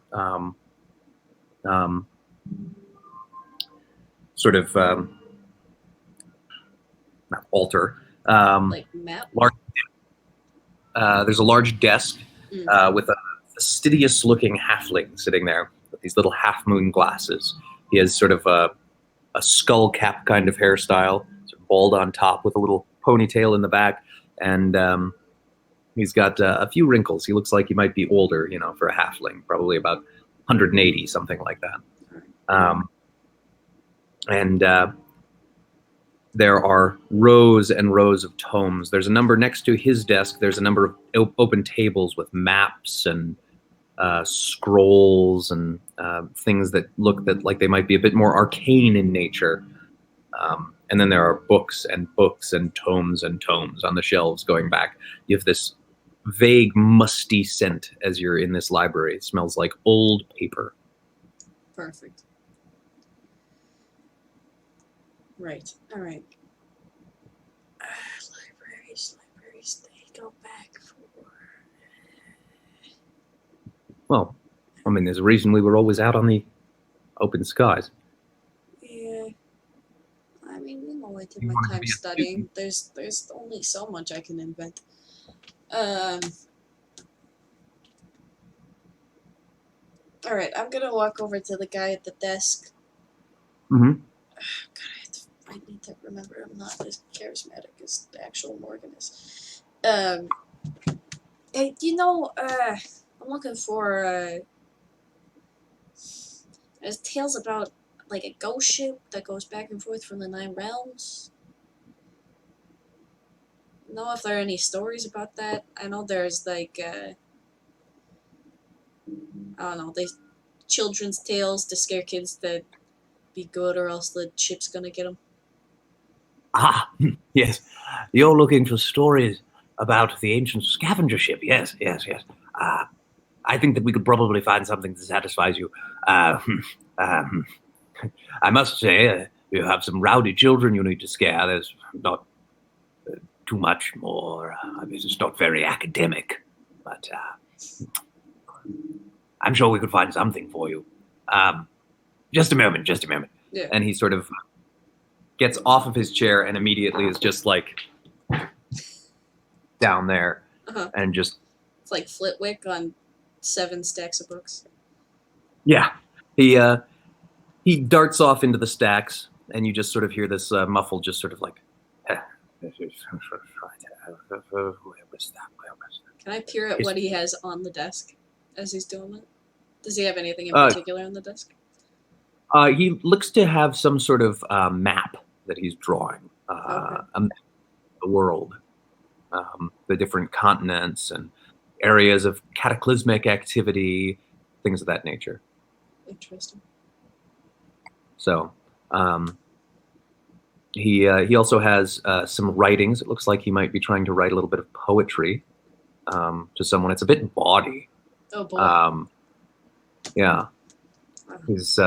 sort of not altar. Like map? Large, there's a large desk with a fastidious-looking halfling sitting there with these little half-moon glasses. He has sort of a skull cap kind of hairstyle, sort of bald on top with a little ponytail in the back, and he's got a few wrinkles. He looks like he might be older, for a halfling, probably about 180, something like that. And there are rows and rows of tomes. There's a number next to his desk. There's a number of open tables with maps and scrolls and things that look like they might be a bit more arcane in nature. And then there are books and books and tomes on the shelves going back. You have this vague, musty scent as you're in this library. It smells like old paper. Perfect. Right. All right. Libraries, they go back for... Well, I mean, there's a reason we were always out on the open skies. Yeah. I mean, I did my time studying. There's only so much I can invent. All right, I'm gonna walk over to the guy at the desk. Mm-hmm. God, I need to remember I'm not as charismatic as the actual Morgan is. Hey, I'm looking for there's tales about like a ghost ship that goes back and forth from the 9 realms. Know if there are any stories about that? I know there's like I don't know, they children's tales to scare kids that be good or else the ship's gonna get them. Ah, yes. You're looking for stories about the ancient scavenger ship. Yes. I think that we could probably find something that satisfies you. I must say, you have some rowdy children you need to scare. There's not too much more. It's not very academic, but I'm sure we could find something for you. Just a moment. Yeah. And he sort of gets off of his chair and immediately is just like down there and just... It's like Flitwick on 7 stacks of books. Yeah. He darts off into the stacks and you just sort of hear this muffled just sort of like... Can I peer at what he has on the desk as he's doing that? Does he have anything in particular on the desk? He looks to have some sort of map that he's drawing. A map of the world. The different continents and areas of cataclysmic activity, things of that nature. Interesting. So, he also has some writings. It looks like he might be trying to write a little bit of poetry to someone. It's a bit bawdy. Oh boy. Yeah. He's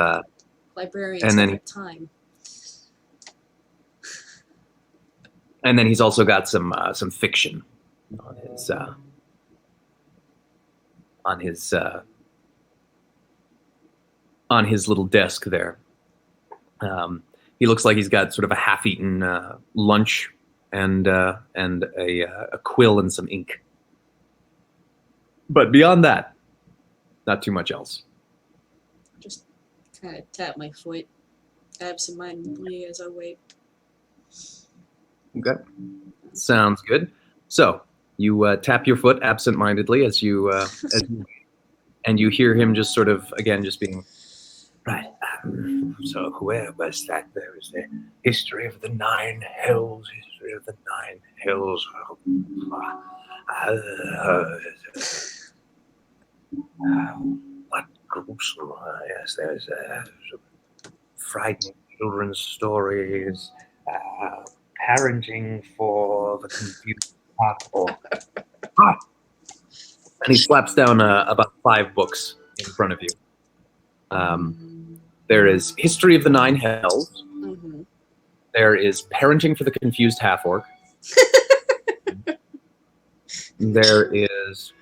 librarians and then have time. And then he's also got some fiction on his little desk there. He looks like he's got sort of a half-eaten lunch and a quill and some ink. But beyond that, not too much else. Just kind of tap my foot absentmindedly as I wait. Okay, sounds good. So you tap your foot absent-mindedly as you and you hear him just sort of, again, just being, right, so where was that? There was the history of the Nine Hells, history of the Nine Hells. What gruesome, yes, there's frightening children's stories, parenting for the confused heart. And he slaps down about 5 books in front of you. There is History of the Nine Hells. Mm-hmm. There is Parenting for the Confused Half-Orc. There is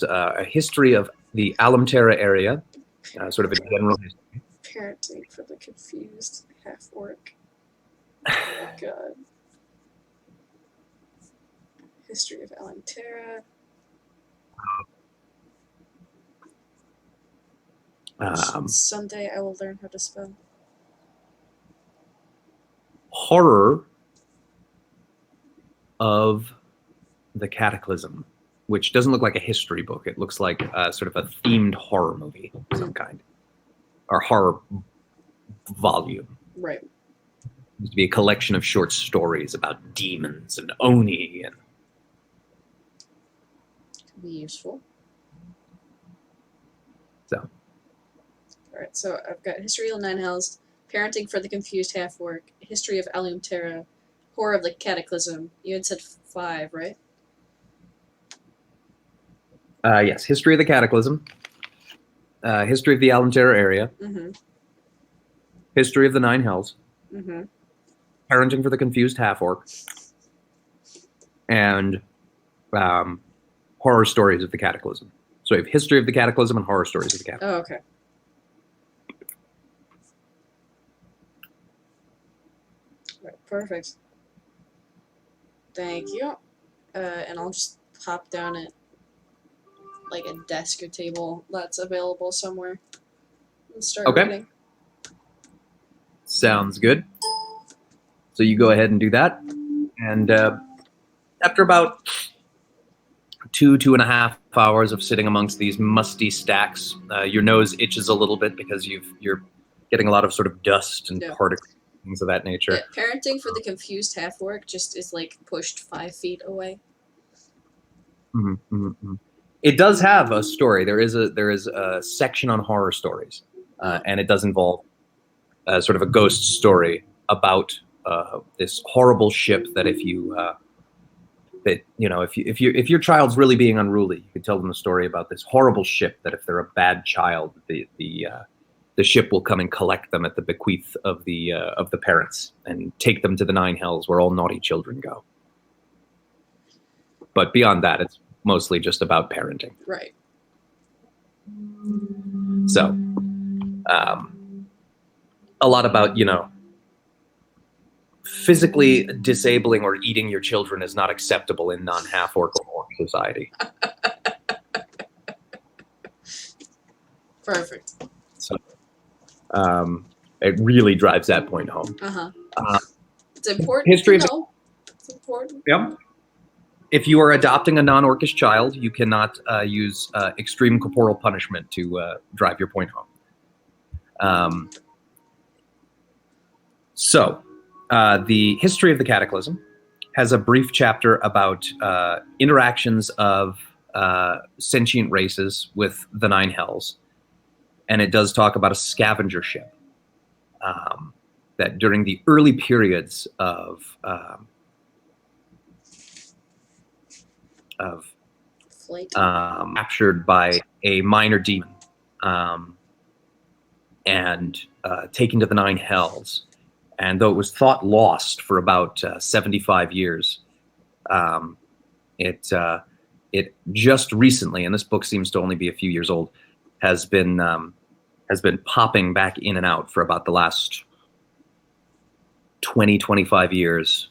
a history of the Alamtera area, sort of a general history. Parenting for the confused half-orc. Oh, God. History of Alantera. Someday I will learn how to spell. Horror of the Cataclysm, which doesn't look like a history book. It looks like sort of a themed horror movie of some kind, or horror volume. Right. It used to be a collection of short stories about demons and Oni and. Could be useful. So. Alright, so I've got History of the Nine Hells, Parenting for the Confused Half-Orc, History of Alumterra, Horror of the Cataclysm. You had said 5, right? Yes, History of the Cataclysm, History of the Alumterra area, History of the Nine Hells, Parenting for the Confused Half-Orc, and Horror Stories of the Cataclysm. So you have History of the Cataclysm and Horror Stories of the Cataclysm. Oh, okay. Right, perfect. Thank you. And I'll just hop down at like a desk or table that's available somewhere and start reading. Sounds good. So you go ahead and do that. And after about 2.5 hours of sitting amongst these musty stacks, your nose itches a little bit because you're getting a lot of sort of dust and particles, things of that nature. Yeah, Parenting for the Confused Half-Orc just is like pushed 5 feet away. It does have a story. There is a section on horror stories, and it does involve sort of a ghost story about this horrible ship that if your child's really being unruly, you could tell them the story about this horrible ship that if they're a bad child, the ship will come and collect them at the bequeath of the parents and take them to the Nine Hells where all naughty children go. But beyond that, it's mostly just about parenting. Right. So, a lot about, physically disabling or eating your children is not acceptable in non-half-orc society. Perfect. So, it really drives that point home. It's important. History to know. It's important. Yep. If you are adopting a non-orcish child, you cannot use extreme corporal punishment to drive your point home. So, the History of the Cataclysm has a brief chapter about interactions of sentient races with the Nine Hells. And it does talk about a scavenger ship that during the early periods of captured by a minor demon and taken to the Nine Hells. And though it was thought lost for about 75 years, it just recently, and this book seems to only be a few years old, has been popping back in and out for about the last 20, 25 years.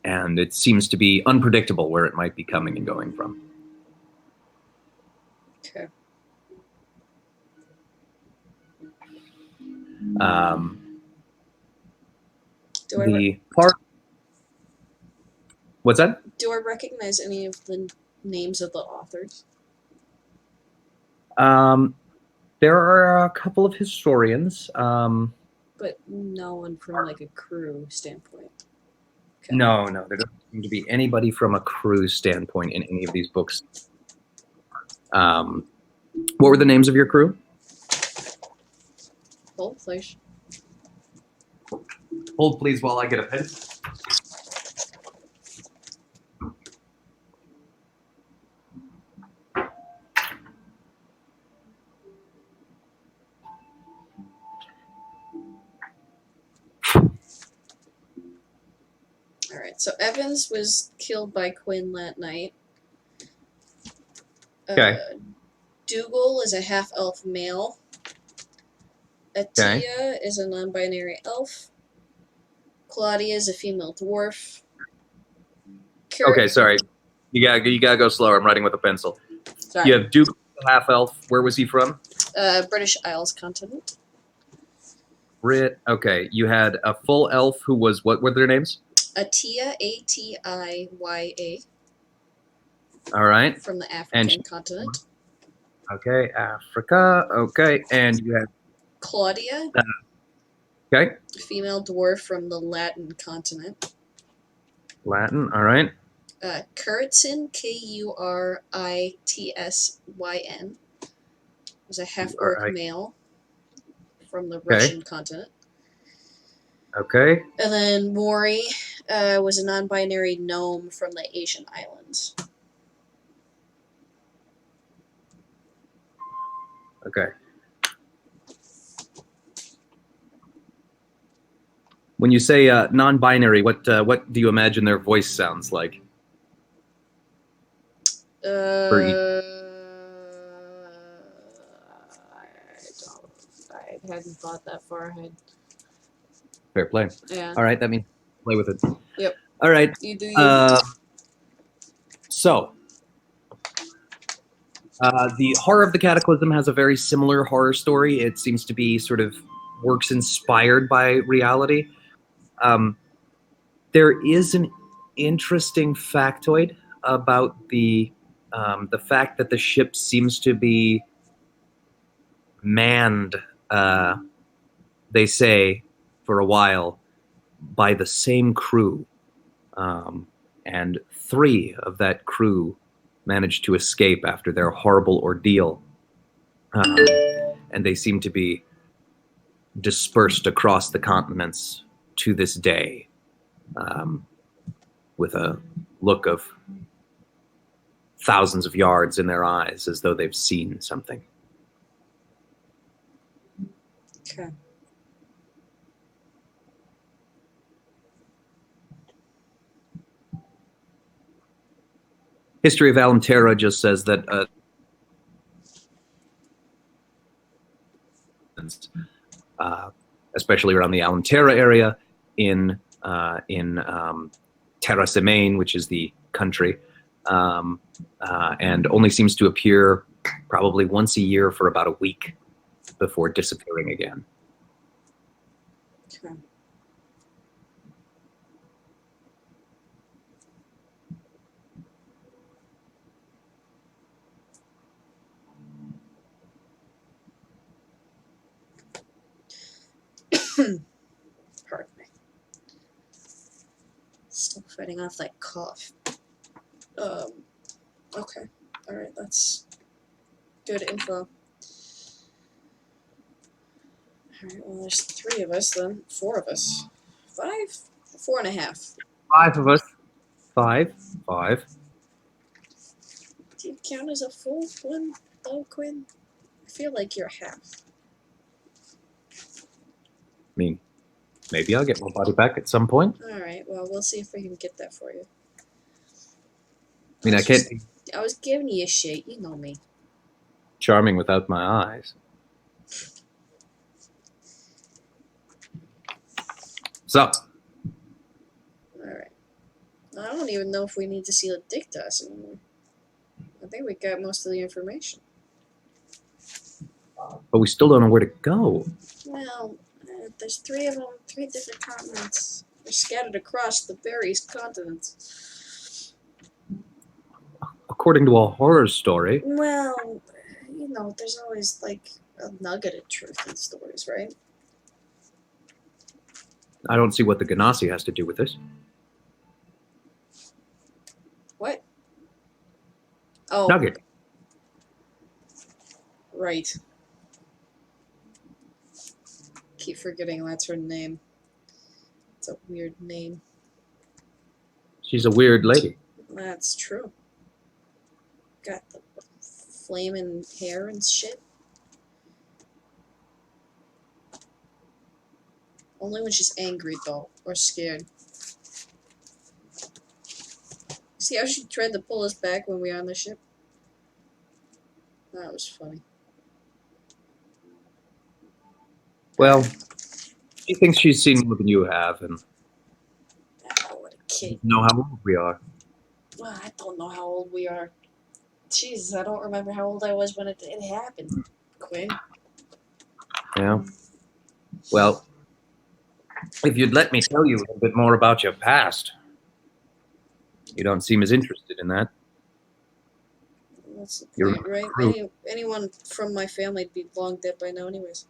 And it seems to be unpredictable where it might be coming and going from. Okay. What's that? Do I recognize any of the names of the authors? There are a couple of historians. But no one from like a crew standpoint. Okay. No, there doesn't seem to be anybody from a crew standpoint in any of these books. What were the names of your crew? Hold, please. Hold, please, while I get a pen. All right. So Evans was killed by Quinn that night. Okay. Dougal is a half-elf male. Okay. Atia is a non-binary elf. Claudia is a female dwarf. Okay, sorry. You gotta go slower. I'm writing with a pencil. Sorry. You have Duke, half elf. Where was he from? British Isles continent. Brit. Okay. You had a full elf who was what were their names? Atia, Atiya. All right. From the African continent. Okay, Africa. Okay, and you had Claudia. Okay. Female dwarf from the Latin continent. Latin. All right. Kuritsin, Kuritssyn, was a half-orc male from the Russian continent. Okay. And then Mori was a non-binary gnome from the Asian islands. Okay. When you say non-binary, what do you imagine their voice sounds like? I hadn't thought that far ahead. Fair play. Yeah. All right, that means play with it. Yep. All right. You do you. So, the Horror of the Cataclysm has a very similar horror story. It seems to be sort of works inspired by reality. There is an interesting factoid about the fact that the ship seems to be manned, they say, for a while, by the same crew. And 3 of that crew managed to escape after their horrible ordeal. And they seem to be dispersed across the continents to this day, with a look of thousands of yards in their eyes, as though they've seen something. Okay. History of Alamterra just says that especially around the Alamterra area in Terra Semain, which is the country, and only seems to appear probably once a year for about a week before disappearing again. Okay. Pardon me. Still fighting off that cough. Okay. Alright, that's good info. Alright, well, there's 3 of us then. 4 of us. 5? 4.5. 5 of us. 5. Do you count as a full one, though, Quinn? I feel like you're half. I mean, maybe I'll get my body back at some point. Alright, well, we'll see if we can get that for you. I mean, I can't be I was giving you a shit, you know me. charming without my eyes. So, Alright. I don't even know if we need to seal a dick to us anymore. I think we got most of the information. but we still don't know where to go. Well, there's 3 of them, 3 different continents. They're scattered across the various continents. according to a horror story. Well, you know, there's always like a nugget of truth in stories, right? I don't see what the Ganassi has to do with this. What? Oh, Nugget. right. Keep forgetting that's her name. It's a weird name. She's a weird lady. That's true. Got the flaming hair and shit. Only when she's angry, though, or scared. See how she tried to pull us back when we were on the ship? That was funny. Well, she thinks she's seen more than you have, and Oh, what a kid. know how old we are. Well, I don't know how old we are. Jesus, I don't remember how old I was when it happened, Quinn. Yeah. Well, if you'd let me tell you a little bit more about your past. You don't seem as interested in that. That's the You're point, right? true. Anyone from my family would be long dead by now anyways.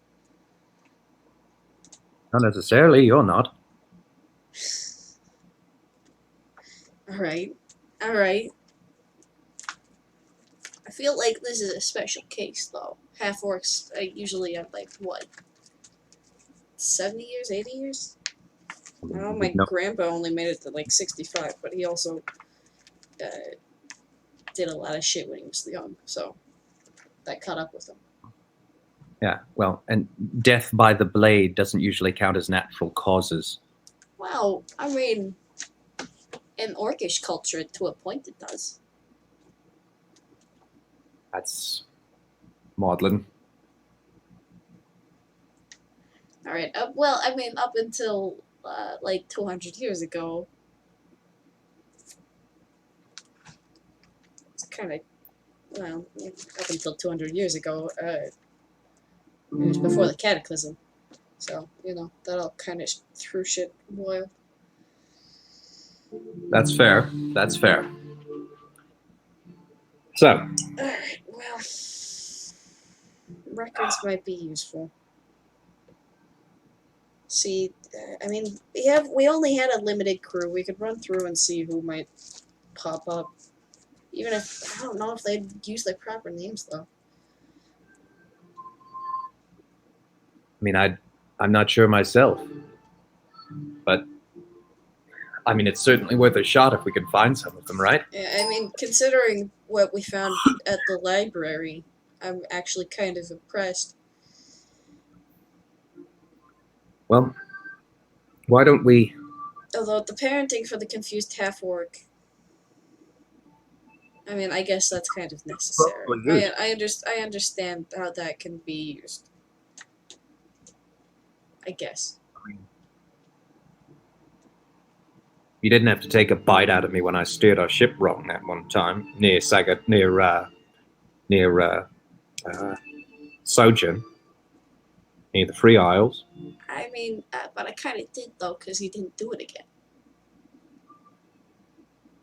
Not necessarily. You're not. Alright. Alright. I feel like this is a special case, though. Half-orcs usually have, like, what? 70 years? 80 years? I know my No. grandpa only made it to, like, 65, but he also did a lot of shit when he was young, so that caught up with him. Yeah. Well, and death by the blade doesn't usually count as natural causes. Well, I mean, in orcish culture, to a point it does. That's maudlin. Alright, well, I mean, up until, like, 200 years ago, it's kind of, well, up until 200 years ago, it was before the Cataclysm. So, you know, that all kind of threw shit wild. That's fair. That's fair. So, Alright, well, records might be useful. See, I mean, we only had a limited crew. We could run through and see who might pop up. Even if, I don't know if they'd use their proper names, though. I mean, I'm not sure myself, but I mean, it's certainly worth a shot if we can find some of them, right? Yeah, I mean, considering what we found at the library, I'm actually kind of impressed. Well, why don't we? Although the parenting for the confused half-orc, I mean, I guess that's kind of necessary. I understand how that can be used. I guess. You didn't have to take a bite out of me when I steered our ship wrong that one time near Sagat, near Sojourn, near the Free Isles. I mean, but I kind of did, though, because he didn't do it again.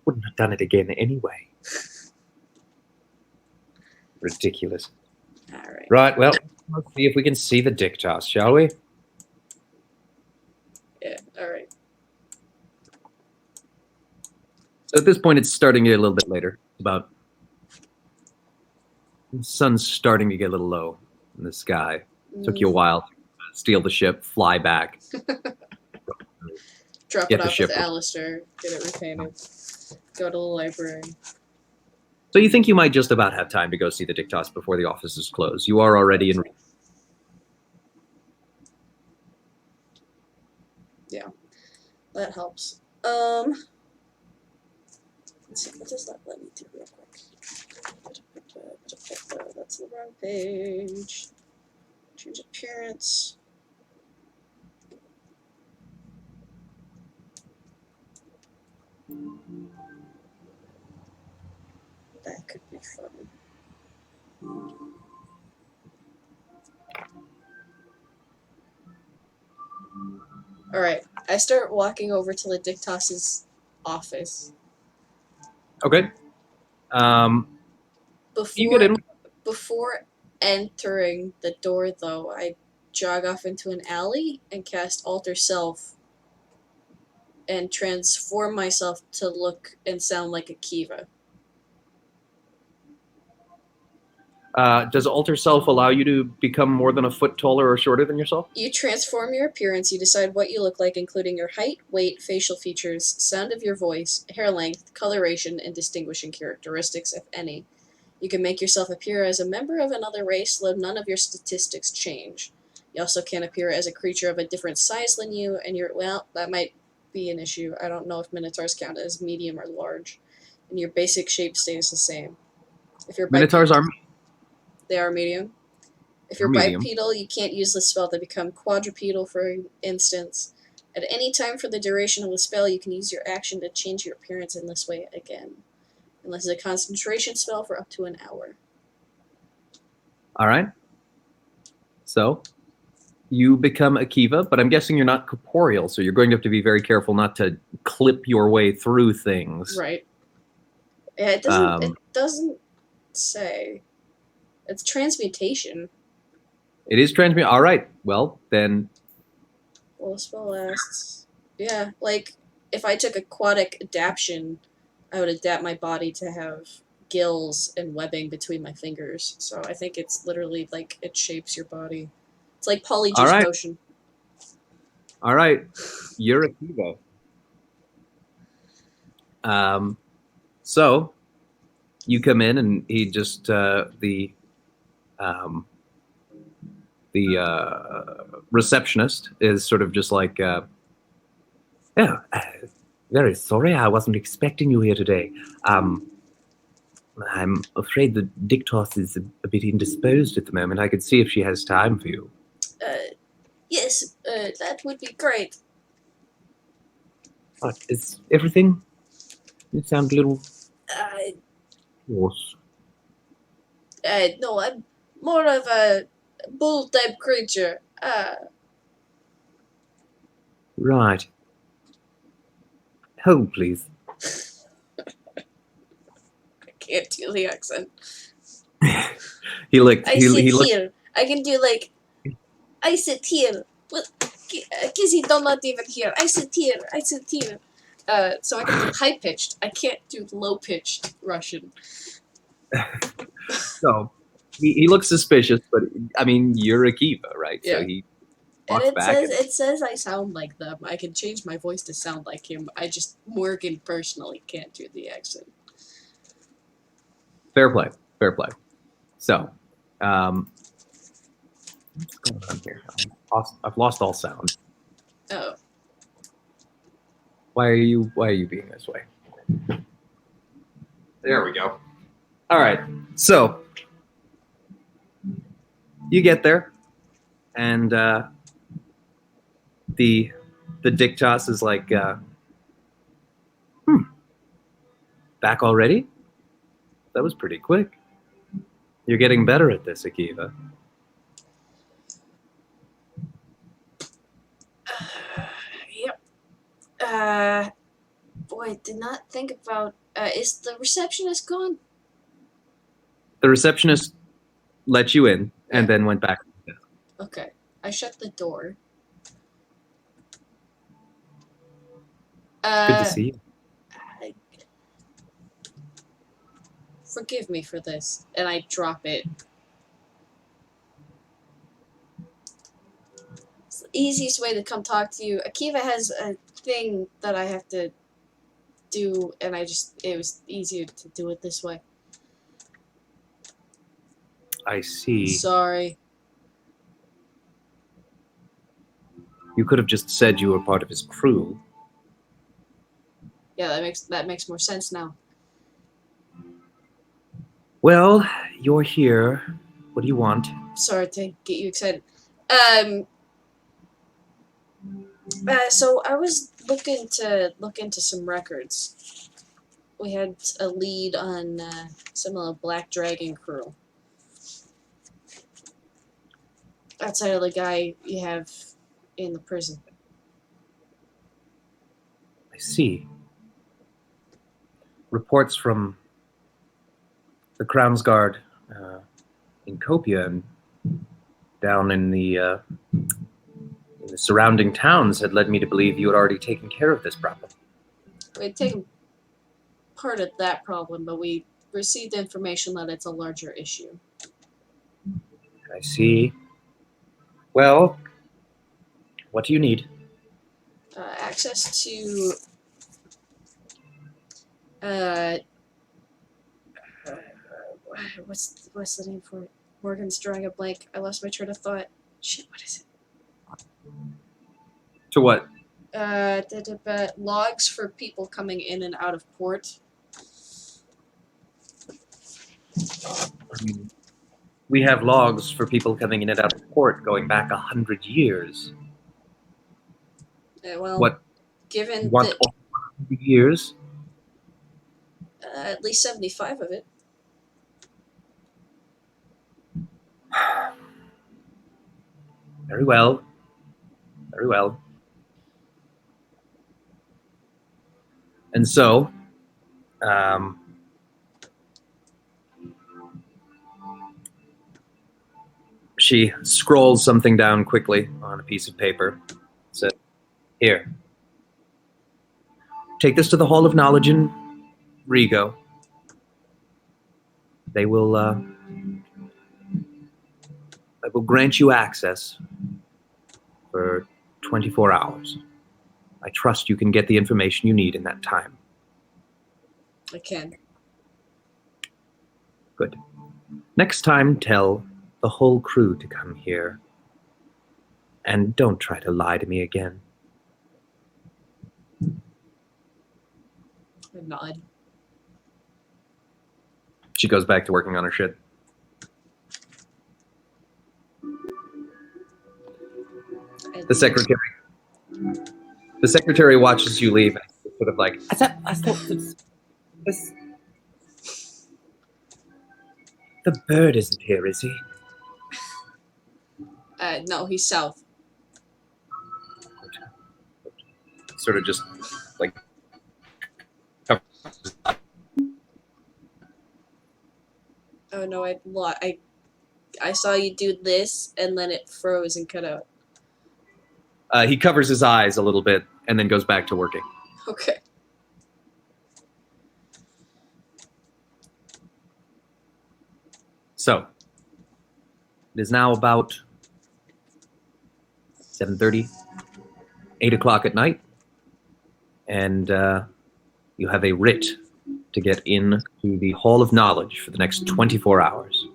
Wouldn't have done it again anyway. Ridiculous. Alright. Right, well, let's see if we can see the Dictas, shall we? Yeah, alright. So at this point, it's starting to get a little bit later. The sun's starting to get a little low in the sky. Took you a while to steal the ship, fly back. Drop Get it the off ship. with Alistair, get it repainted, go to the library. So you think you might just about have time to go see the Dictas before the offices close. You are already in. Yeah, that helps. Let's see, what does that let me do real quick? That's the wrong page. Change appearance. That could be fun. Alright, I start walking over to the Dictas's office. Okay. You get in. Before entering the door, though, I jog off into an alley and cast Alter Self and transform myself to look and sound like a Kiva. Does Alter Self allow you to become more than a foot taller or shorter than yourself? You transform your appearance. You decide what you look like, including your height, weight, facial features, sound of your voice, hair length, coloration, and distinguishing characteristics, if any. You can make yourself appear as a member of another race, though none of your statistics change. You also can appear as a creature of a different size than you, and that might be an issue. I don't know if Minotaurs count as medium or large. And your basic shape stays the same. If you're Minotaurs are they are medium. If you're medium. bipedal, you can't use the spell to become quadrupedal, for instance. At any time for the duration of the spell, you can use your action to change your appearance in this way again. Unless it's a concentration spell for up to an hour. All right. So, you become a Kiva, but I'm guessing you're not corporeal, so you're going to have to be very careful not to clip your way through things. Right. Yeah, it doesn't say. It's transmutation. It is transmute. All right. Well, then. Well, the spell lasts. Yeah, like, if I took aquatic adaptation, I would adapt my body to have gills and webbing between my fingers. So I think it's literally like it shapes your body. It's like polyjuice potion. All right. You're a Kiva. So you come in and he just the receptionist is sort of just like, very sorry, I wasn't expecting you here today. I'm afraid that Dictos is a bit indisposed at the moment. I could see if she has time for you. Yes, that would be great. What, is everything? You sound a little hoarse. No, I'm more of a bull-type creature. Right. Hold, please. I can't do the accent. He looked. I sit here. I can do like. I sit here. Well, Kizzy don't not even hear. I sit here. I sit here. So I can do high pitched. I can't do low pitched Russian. So he looks suspicious, but I mean, you're a Kiva, right? Yeah. So he And walks back. It says I sound like them. I can change my voice to sound like him. I just Morgan personally can't do the accent. Fair play. Fair play. So, what's going on here? I've lost all sound. Oh. Why are you being this way? There we go. All right. So you get there, and the Dictos is like, back already? That was pretty quick. You're getting better at this, Akiva. Yep. Boy, did not think about. Is the receptionist gone? The receptionist let you in and then went back. Okay. I shut the door. Good to see you. Forgive me for this. And I drop it. It's the easiest way to come talk to you. Akiva has a thing that I have to do, and it was easier to do it this way. I see. Sorry. You could have just said you were part of his crew. Yeah, that makes more sense now. Well, you're here. What do you want? Sorry to get you excited. So I was looking to look into some records. We had a lead on some of the Black Dragon crew. Outside of the guy you have in the prison. I see. Reports from the Crown's Guard in Copia and down in the surrounding towns had led me to believe you had already taken care of this problem. We had taken part of that problem, but we received information that it's a larger issue. I see. Well, what do you need? Access to what's the name for it? Morgan's drawing a blank. I lost my train of thought. Shit, what is it? To what? Logs for people coming in and out of port. We have logs for people coming in and out of port going back 100 years. Well, What? Given What? that 100 years? at least 75 of it. Very well. Very well. And so, she scrolls something down quickly on a piece of paper. Says, "Here. Take this to the Hall of Knowledge in Rigo. They will grant you access for 24 hours. I trust you can get the information you need in that time." I can. Good. Next time, tell the whole crew to come here. And don't try to lie to me again. I nod. She goes back to working on her shit. The secretary watches you leave and is sort of like, I thought this the bird isn't here, is he? No, he's south. Sort of just like Oh no, I saw you do this and then it froze and cut out. he covers his eyes a little bit and then goes back to working. Okay. So, it is now about 7:30, 8 o'clock at night, and you have a writ to get in to the Hall of Knowledge for the next 24 hours.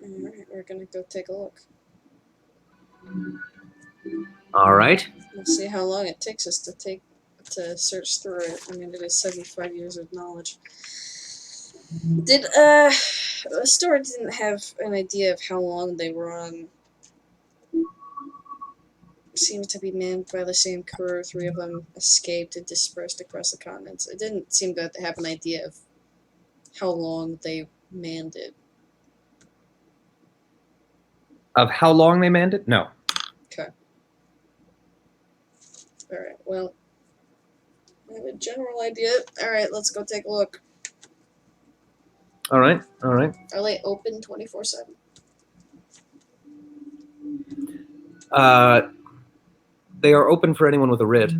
Alright, we're gonna go take a look. All right. We'll see how long it takes us to search through it. I mean, it is 75 years of knowledge. The store didn't have an idea of how long they were on. Seemed to be manned by the same crew. 3 of them escaped and dispersed across the continents. It didn't seem to have an idea of how long they manned it. Of how long they manned it? No. Okay. Alright, well, I have a general idea. Alright, let's go take a look. All right. All right. Are they open 24/7? They are open for anyone with a writ.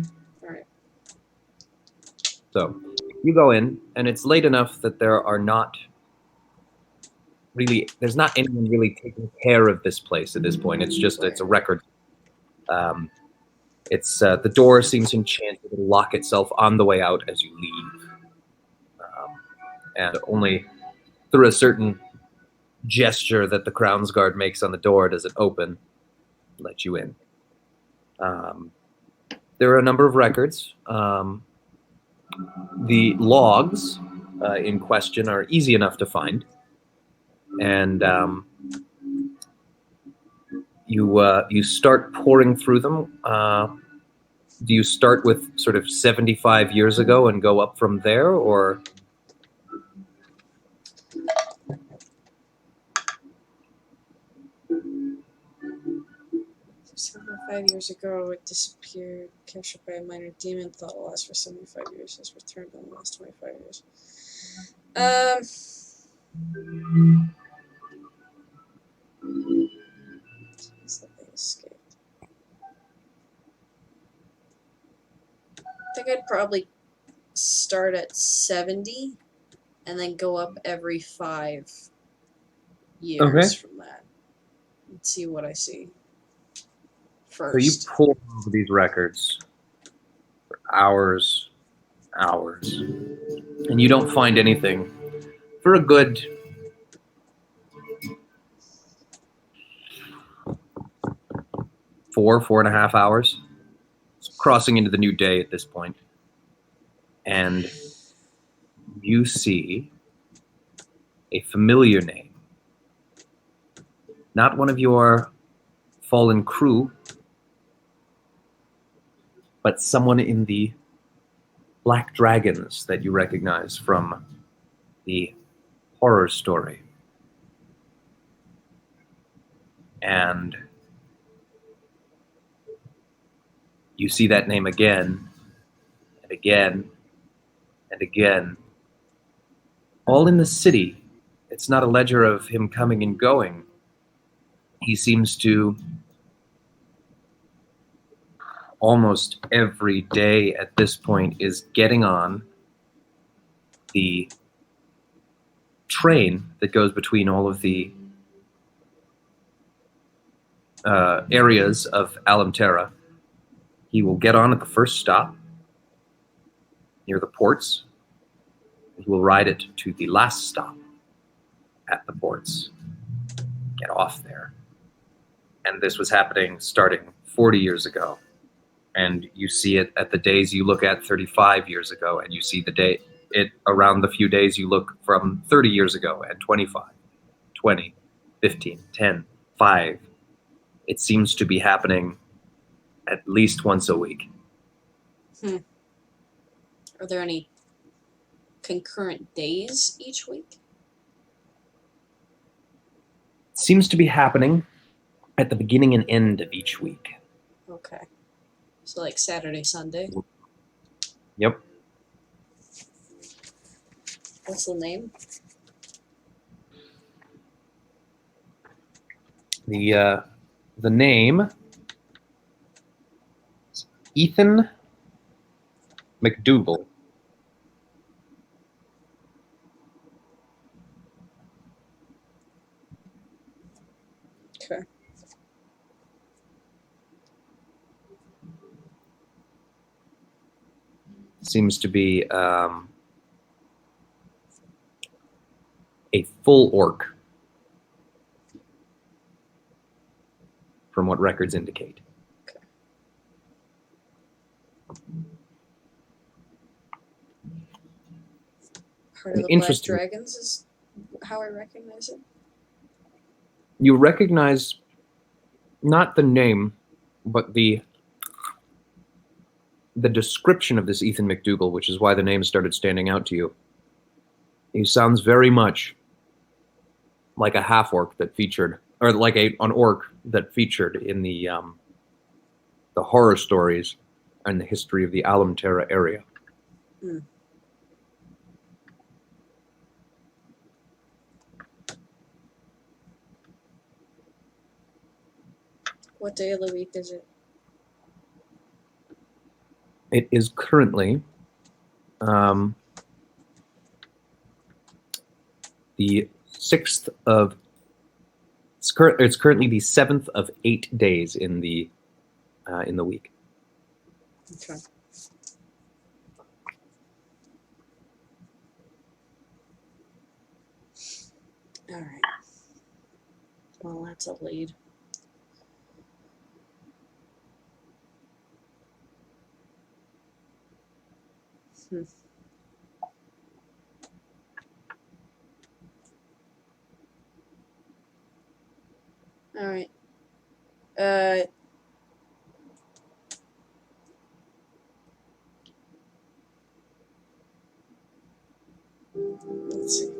Alright. So you go in, and it's late enough that there's not anyone really taking care of this place at this point. It's just, it's a record. The door seems enchanted. It'll lock itself on the way out as you leave. And only through a certain gesture that the Crown's Guard makes on the door does it open, let you in. There are a number of records. The logs in question are easy enough to find. And you start pouring through them. Do you start with sort of 75 years ago and go up from there, or? 75 years ago, it disappeared, captured by a minor demon, thought it lost for 75 years, has returned in the last 25 years. So they escaped. I think I'd probably start at 70 and then go up every 5 years Okay. from that and see what I see So you first. pull over these records for hours, and you don't find anything for a good 4.5 hours. It's crossing into the new day at this point, and you see a familiar name. Not one of your fallen crew, but someone in the Black Dragons that you recognize from the horror story. And you see that name again and again and again. All in the city. It's not a ledger of him coming and going. He seems to almost every day at this point is getting on the train that goes between all of the areas of Alamtera. He will get on at the first stop near the ports. He will ride it to the last stop at the ports. Get off there. And this was happening starting 40 years ago. And you see it at the days you look at 35 years ago, and you see it around the few days you look from 30 years ago, and 25, 20, 15, 10, 5. It seems to be happening at least once a week. Are there any concurrent days each week? It seems to be happening at the beginning and end of each week. Okay. So like Saturday, Sunday. Yep. What's the name? The name is Ethan McDougal. Okay. Seems to be a full orc, from what records indicate. Okay. Heart of the Black Dragons is how I recognize it. You recognize not the name, but the description of this Ethan McDougal, which is why the name started standing out to you. He sounds very much like a half orc that featured, or like an orc that featured in the horror stories and the history of the Alamtera area. Hmm. What day of the week is it? It is currently the 6th of. It's currently the 7th of 8 days in the week. Okay. All right. Well, that's a lead. All right. Let's see.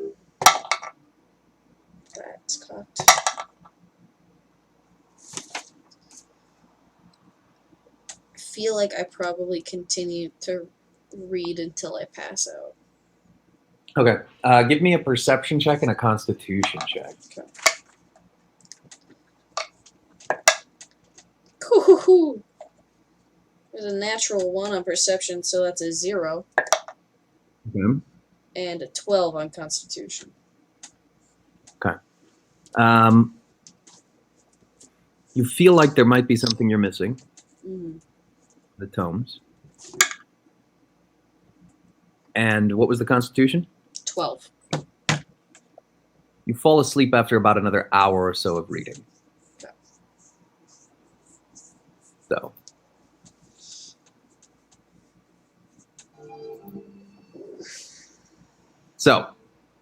That's cocked. I feel like I probably continue to read until I pass out. Okay. Give me a perception check and a constitution check. Okay. Ooh, there's a natural 1 on perception, so that's a 0, Okay. and a 12 on constitution. You feel like there might be something you're missing. Mm. The tomes. And what was the constitution? 12. You fall asleep after about another hour or so of reading. Okay. So.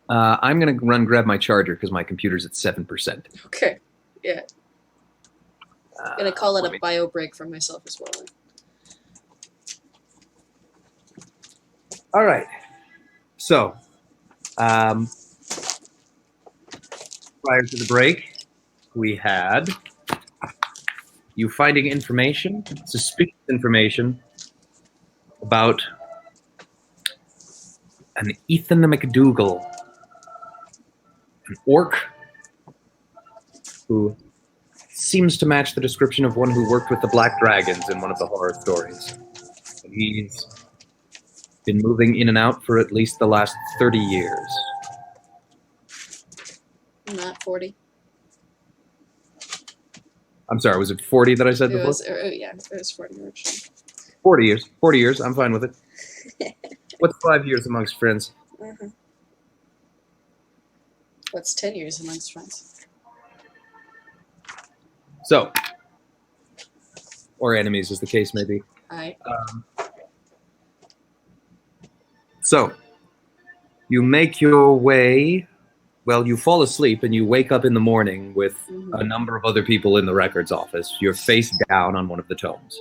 I'm going to run grab my charger because my computer's at 7%. Okay. Yeah. I'm going to call it a bio break for myself as well. All right. So, prior to the break, we had you finding information, suspicious information, about an Ethan McDougal, an orc who seems to match the description of one who worked with the Black Dragons in one of the horror stories. He's been moving in and out for at least the last 30 years. Not 40. I'm sorry, was it 40 that I said before? Yeah, it was 40 originally. 40 years. 40 years, I'm fine with it. What's 5 years amongst friends? Uh-huh. What's 10 years amongst friends? So, or enemies, as the case may be. Alright. So, you make your way, well, you fall asleep and you wake up in the morning with a number of other people in the records office. You're face down on one of the tomes.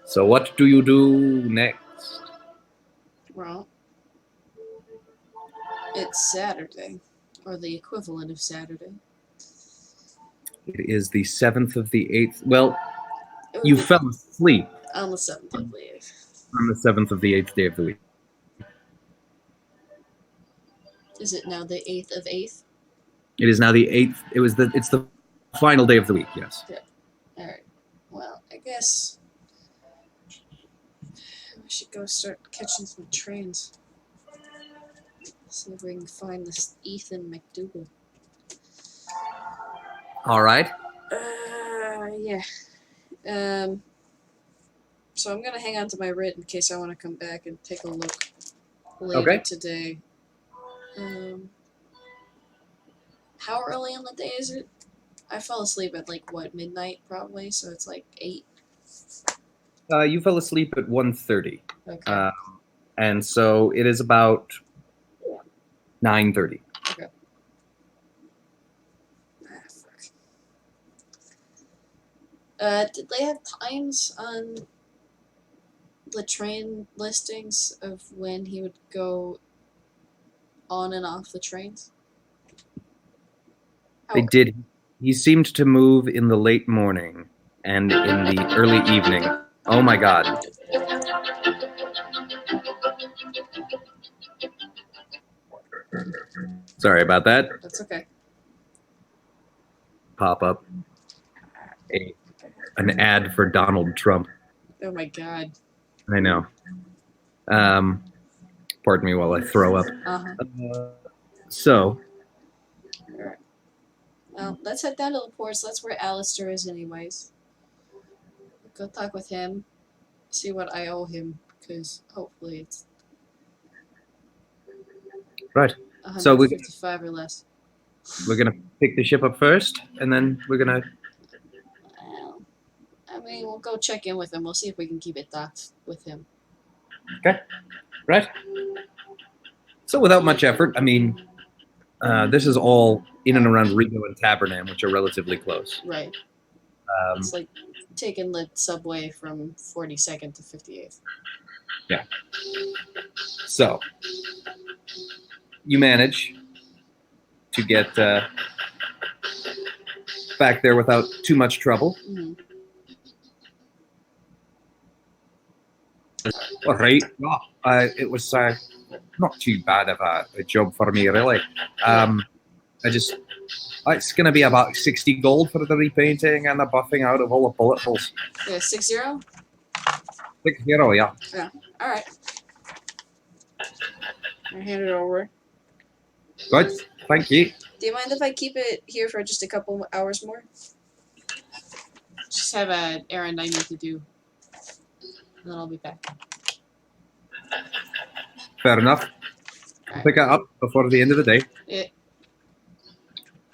So what do you do next? Well, it's Saturday, or the equivalent of Saturday. It is the 7th of the 8th. Well, you fell asleep. On the 7th of the 8th. On the 7th of the 8th day of the week. Is it now the 8th of 8th? It is now the 8th. It's the final day of the week, yes. Yeah. Alright. Well, I guess I should go start catching some trains. See if we can find this Ethan McDougal. All right. Yeah. So I'm gonna hang on to my writ in case I want to come back and take a look later today. How early in the day is it? I fell asleep at like what, midnight probably, so it's like 8. You fell asleep at 1:30. Okay. And so it is about 9:30. Okay. Fuck. Did they have times on the train listings of when he would go on and off the trains? They did. He seemed to move in the late morning and in the early evening. Oh my God. Sorry about that. That's okay. Pop up an ad for Donald Trump. Oh my God. I know. Pardon me while I throw up. So. Alright. Well, let's head down to the ports. That's where Alistair is anyways. Go talk with him. See what I owe him, because hopefully it's... Right. 155 or less. We're going to pick the ship up first, and then we're going to... I mean, we'll go check in with him. We'll see if we can keep it docked with him. Okay. Right. So without much effort, I mean, this is all in and around Rigo and Tabernam, which are relatively close. Right. It's like taking the subway from 42nd to 58th. Yeah. So, you manage to get back there without too much trouble. Mhm. All right. Well, it was not too bad of a job for me, really. It's going to be about 60 gold for the repainting and the buffing out of all the bullet holes. Yeah, 6-0? 60, yeah. All right. I hand it over. Good. Thank you. Do you mind if I keep it here for just a couple hours more? Just have an errand I need to do. And then I'll be back. Fair enough. All right. Pick it up before the end of the day. Yeah.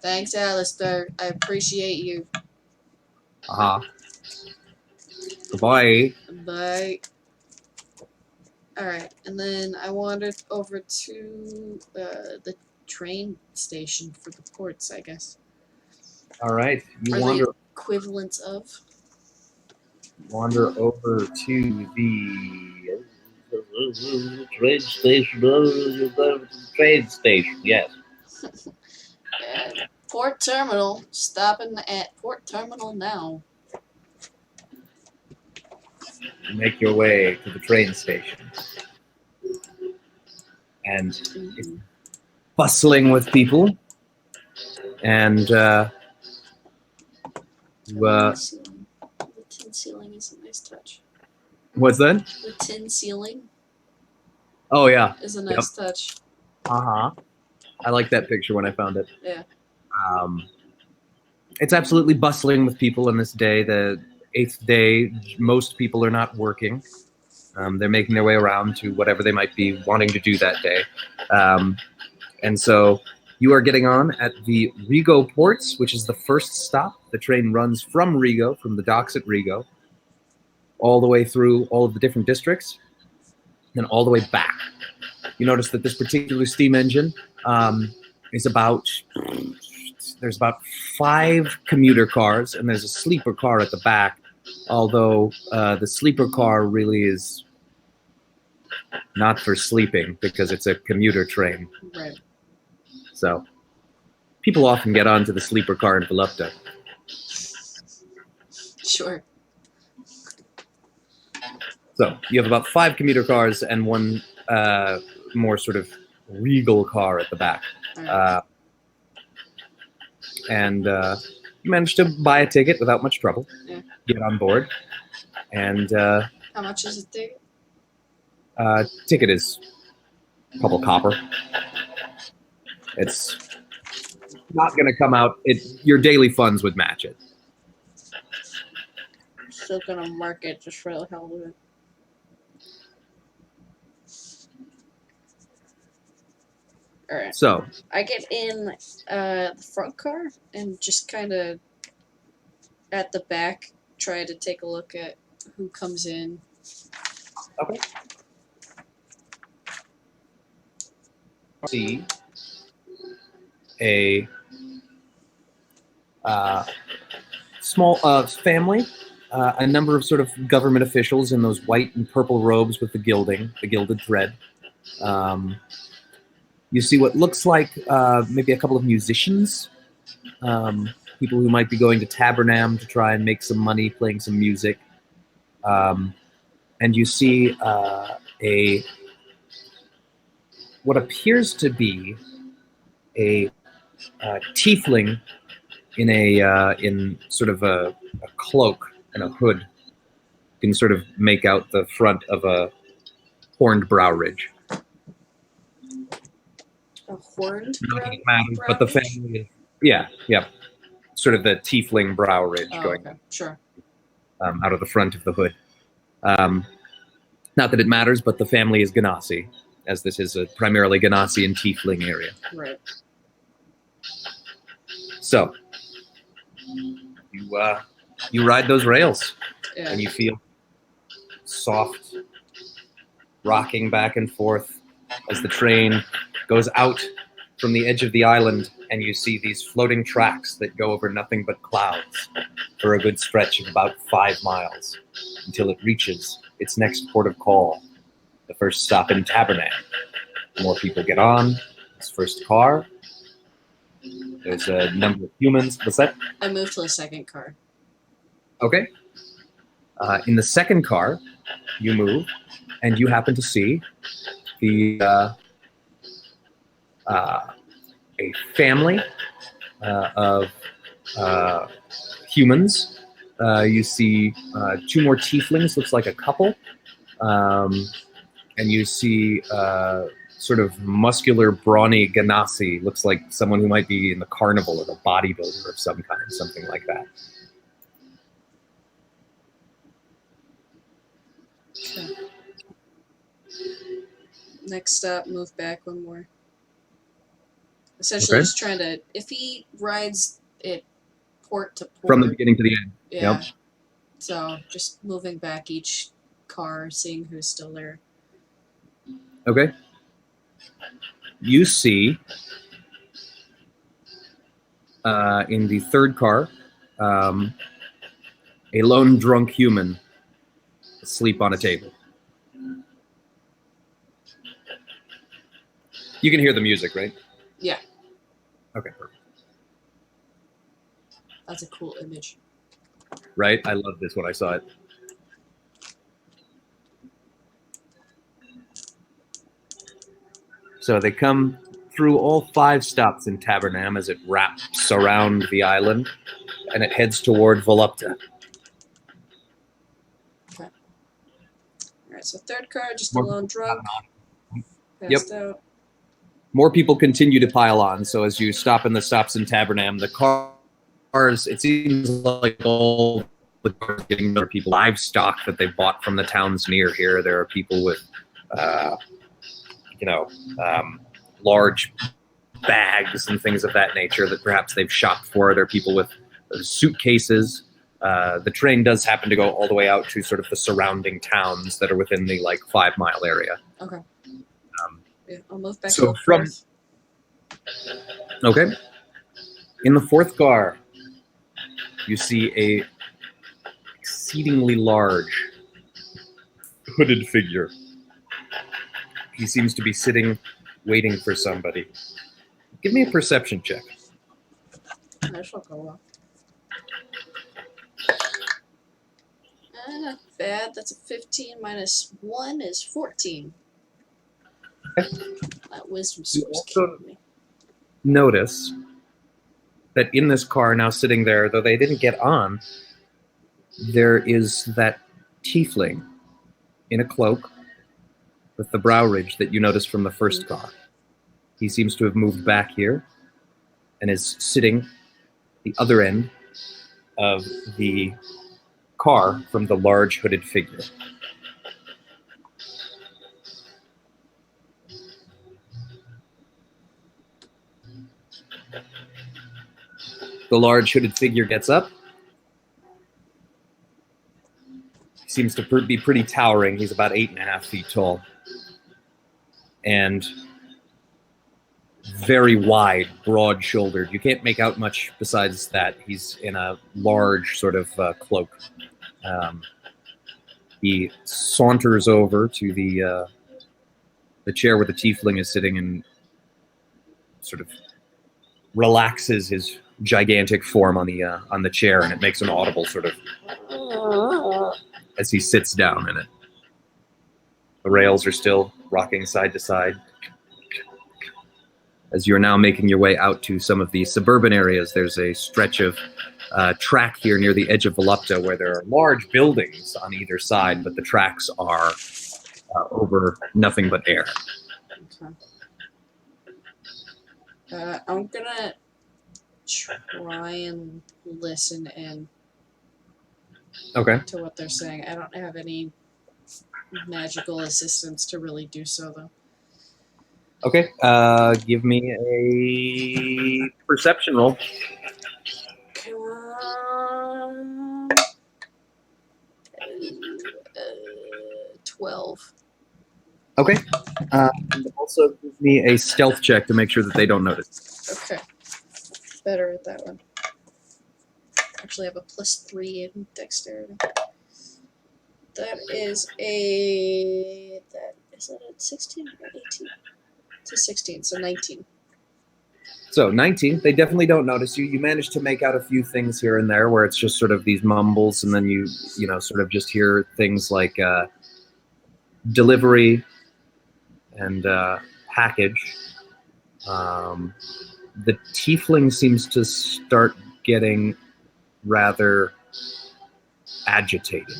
Thanks, Alistair. I appreciate you. Goodbye. Bye. Alright, and then I wandered over to the train station for the ports, I guess. All right. You Or wander the equivalent of. over to the train station. Train station, yes. Port terminal. Stopping at port terminal now. You make your way to the train station. And it's bustling with people. And The tin ceiling is a nice touch. what's that? The tin ceiling Oh, yeah. is a nice touch. I like that picture when I found it. Yeah. It's absolutely bustling with people on this day. The 8th day, most people are not working. They're making their way around to whatever they might be wanting to do that day. And so you are getting on at the Rigo ports, which is the first stop. The train runs from Rigo, from the docks at Rigo, all the way through all of the different districts, then all the way back. You notice that this particular steam engine is there's about 5 commuter cars, and there's a sleeper car at the back, although the sleeper car really is not for sleeping because it's a commuter train. Right. So people often get onto the sleeper car in Volupta. Sure. So you have about 5 commuter cars and one more sort of regal car at the back. Right. And you manage to buy a ticket without much trouble. Yeah. Get on board. And How much is the ticket? ticket is a couple copper. It's not going to come out. Your daily funds would match it. Still gonna mark it just for the hell of it. Alright. So I get in the front car and just kind of at the back try to take a look at who comes in. okay. See a small family, a number of sort of government officials in those white and purple robes with the gilded thread. You see what looks like maybe a couple of musicians, people who might be going to Tabernam to try and make some money playing some music. And you see what appears to be a tiefling in sort of a cloak and a hood. You can sort of make out the front of a horned brow ridge. A horned brow But the ridge? family is, yeah, sort of the tiefling brow ridge going okay. Sure. out of the front of the hood. Not that it matters, but the family is Ganassi, as this is a primarily Ganassi and tiefling area. Right. So you ride those rails, Yeah. and you feel soft rocking back and forth as the train goes out from the edge of the island, and you see these floating tracks that go over nothing but clouds for a good stretch of about 5 miles until it reaches its next port of call, the first stop in Tabernam. More people get on this first car, There's a number of humans. What's that? I moved to the second car. Okay. In the second car, you move, and you happen to see the a family of humans. You see two more tieflings, looks like a couple, and you see sort of muscular, brawny Ganassi, looks like someone who might be in the carnival or a bodybuilder of some kind, something like that. Okay. Next stop, move back one more. Essentially, Okay. just trying to, if he rides it port to port. From the beginning to the end. Yeah. Yep. So just moving back each car, seeing who's still there. Okay. You see in the third car a lone drunk human asleep on a table. You can hear the music, right? Yeah. Okay, perfect. That's a cool image. Right? I love this when I saw it. So they come through all 5 stops in Tabernam as it wraps around the island, and it heads toward Volupta. Okay. Alright, so third car, just a lone drunk. Passed out. More people continue to pile on, so as you stop in the stops in Tabernam, the cars, it seems like all the cars getting other people livestock that they bought from the towns near here. There are people with, large bags and things of that nature that perhaps they've shopped for. There are people with suitcases. The train does happen to go all the way out to sort of the surrounding towns that are within the 5-mile area. Okay. Yeah, I'll move back So to the fourth. Okay. In the fourth car, you see a exceedingly large hooded figure. He seems to be sitting, waiting for somebody. Give me a perception check. That shall go well. Not bad. That's a 15 minus 1 is 14. Okay. That wisdom You source also killed me. notice that in this car now sitting there, though they didn't get on, there is that tiefling in a cloak with the brow ridge that you noticed from the first car. He seems to have moved back here and is sitting the other end of the car from the large hooded figure. The large hooded figure gets up. He seems to be pretty towering. He's about 8.5 feet tall. And very wide, broad-shouldered. You can't make out much besides that. He's in a large sort of cloak. He saunters over to the chair where the tiefling is sitting and sort of relaxes his gigantic form on the chair, and it makes an audible sort of as he sits down in it. The rails are still rocking side to side. As you're now making your way out to some of the suburban areas, there's a stretch of track here near the edge of Volupta where there are large buildings on either side, but the tracks are over nothing but air. Okay. I'm gonna try and listen in to what they're saying. I don't have any magical assistance to really do so, though. Okay, give me a perception roll. 12. Okay. Also give me a stealth check to make sure that they don't notice. Okay. Better at that one. Actually, I have a +3 in dexterity. That is a... Is that a 16 or 18? It's a 16, so 19. So 19, they definitely don't notice you. You manage to make out a few things here and there where it's just sort of these mumbles, and then you sort of just hear things like delivery and package. The tiefling seems to start getting rather agitated.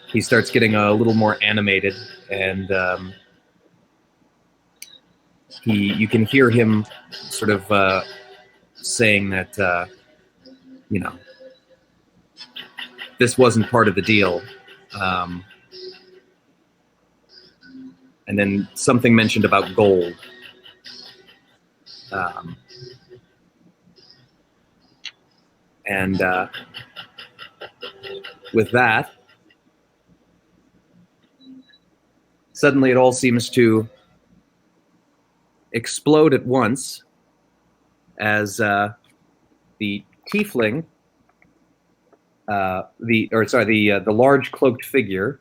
He starts getting a little more animated, and you can hear him sort of saying that this wasn't part of the deal. And then something mentioned about gold. And with that, suddenly it all seems to explode at once as the tiefling, the large cloaked figure,